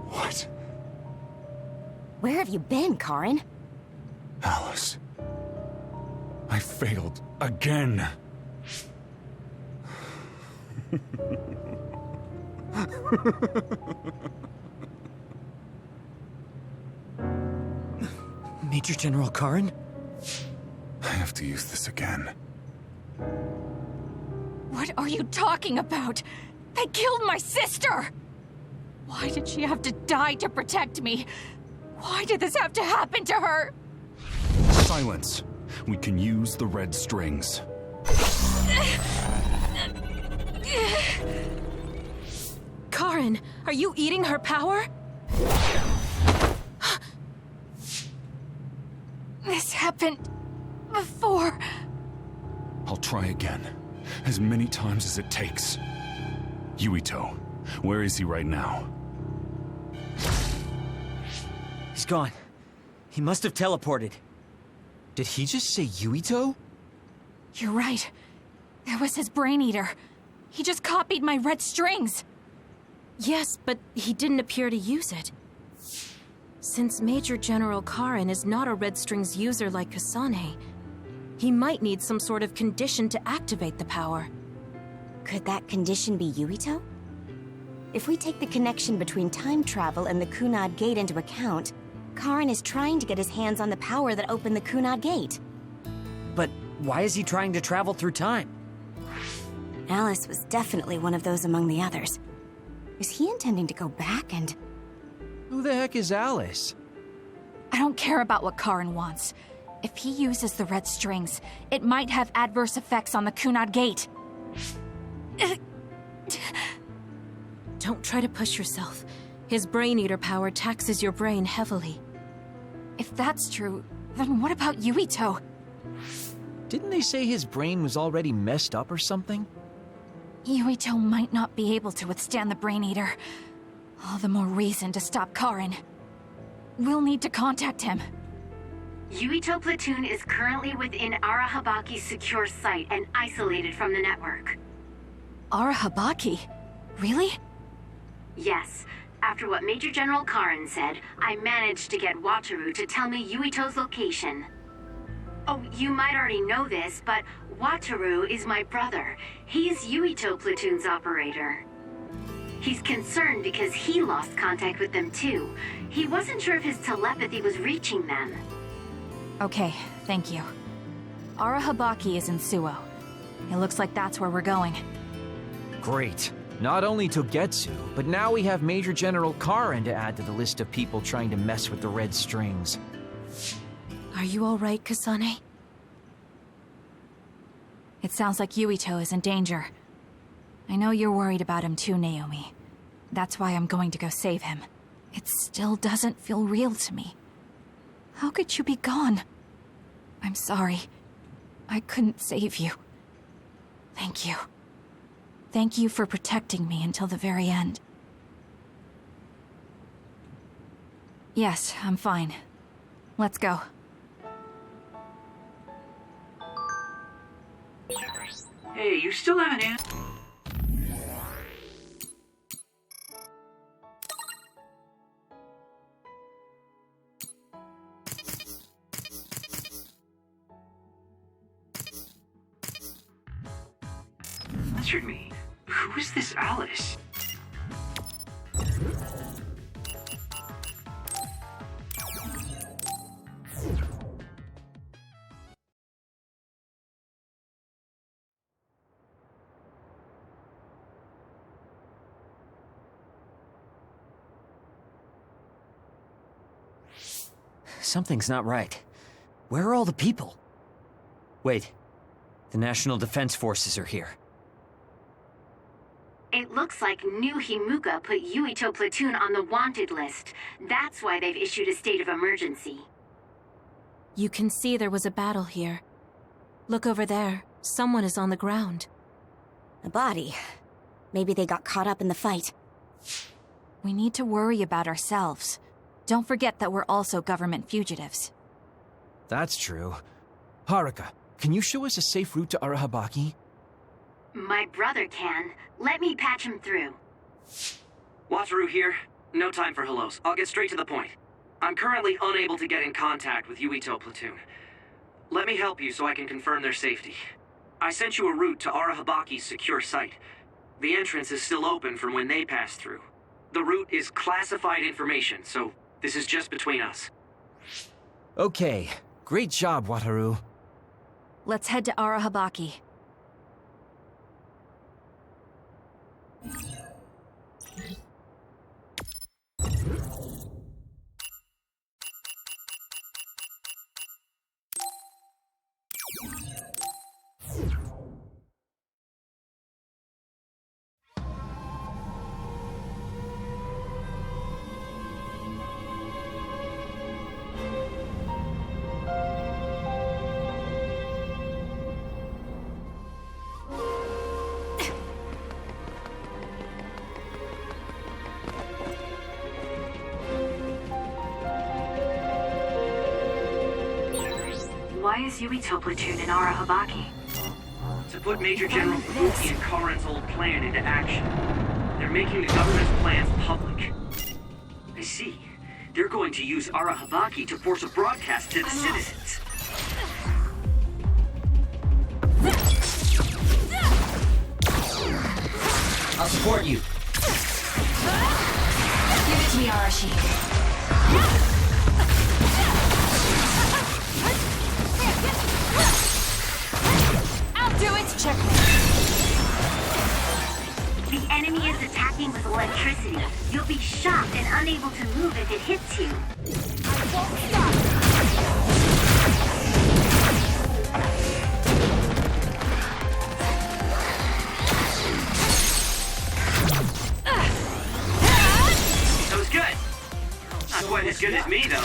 What? Where have you been, Karin? Alice. I failed again. Major General Karin? I have to use this again. What are you talking about? They killed my sister! Why did she have to die to protect me? Why did this have to happen to her? Silence. We can use the red strings. Karin, are you eating her power? This happened before. I'll try again. As many times as it takes. Yuito, where is he right now? He's gone. He must have teleported. Did he just say Yuito? You're right. There was his brain eater. He just copied my red strings. Yes, but he didn't appear to use it. Since Major General Karin is not a red strings user like Kasane, he might need some sort of condition to activate the power. Could that condition be Yuito? If we take the connection between time travel and the Kunad Gate into account, Karin is trying to get his hands on the power that opened the Kunad Gate. But why is he trying to travel through time? Alice was definitely one of those among the others. Is he intending to go back and... Who the heck is Alice? I don't care about what Karin wants. If he uses the red strings, it might have adverse effects on the Kunad Gate. Don't try to push yourself. His brain eater power taxes your brain heavily. If that's true, then what about Yuito? Didn't they say his brain was already messed up or something? Yuito might not be able to withstand the brain eater. All the more reason to stop Karin. We'll need to contact him. Yuito platoon is currently within Arahabaki's secure site and isolated from the network. Arahabaki? Really? Yes. After what Major General Karin said, I managed to get Wataru to tell me Yuito's location. Oh, you might already know this, but Wataru is my brother. He's Yuito platoon's operator. He's concerned because he lost contact with them too. He wasn't sure if his telepathy was reaching them. Okay, thank you. Arahabaki is in Suo. It looks like that's where we're going. Great. Not only Togetsu, but now we have Major General Karin to add to the list of people trying to mess with the red strings. Are you all right, Kasane? It sounds like Yuito is in danger. I know you're worried about him too, Naomi. That's why I'm going to go save him. It still doesn't feel real to me. How could you be gone? I'm sorry. I couldn't save you. Thank you. Thank you for protecting me until the very end. Yes, I'm fine. Let's go. Hey, you still haven't answered. Me. Who is this Alice? Something's not right. Where are all the people? Wait, The National Defense Forces are here. It looks like New Himuka put Yuito platoon on the wanted list. That's why they've issued a state of emergency. You can see there was a battle here. Look over there. Someone is on the ground. A body. Maybe they got caught up in the fight. We need to worry about ourselves. Don't forget that we're also government fugitives. That's true. Haruka, can you show us a safe route to Arahabaki? My brother can. Let me patch him through. Wataru here. No time for hellos. I'll get straight to the point. I'm currently unable to get in contact with Yuito platoon. Let me help you so I can confirm their safety. I sent you a route to Arahabaki's secure site. The entrance is still open from when they passed through. The route is classified information, so this is just between us. Okay. Great job, Wataru. Let's head to Arahabaki. Why is Yuito platoon in Arahabaki? To put Major General Fubuki and Karen's old plan into action. They're making the government's plans public. I see. They're going to use Arahabaki to force a broadcast to the citizens. I'll support you. Give it to me, Arashi. I'll do it! Checkmate. The enemy is attacking with electricity. You'll be shocked and unable to move if it hits you. I won't stop! That was good. Not quite as good as me, though.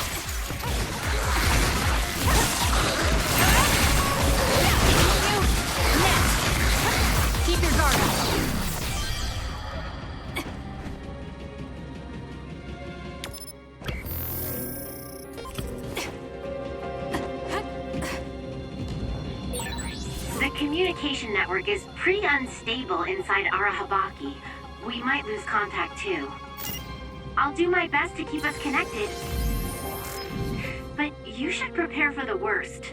Keep your guard up. The communication network is pretty unstable inside Arahabaki. We might lose contact too. I'll do my best to keep us connected. But you should prepare for the worst.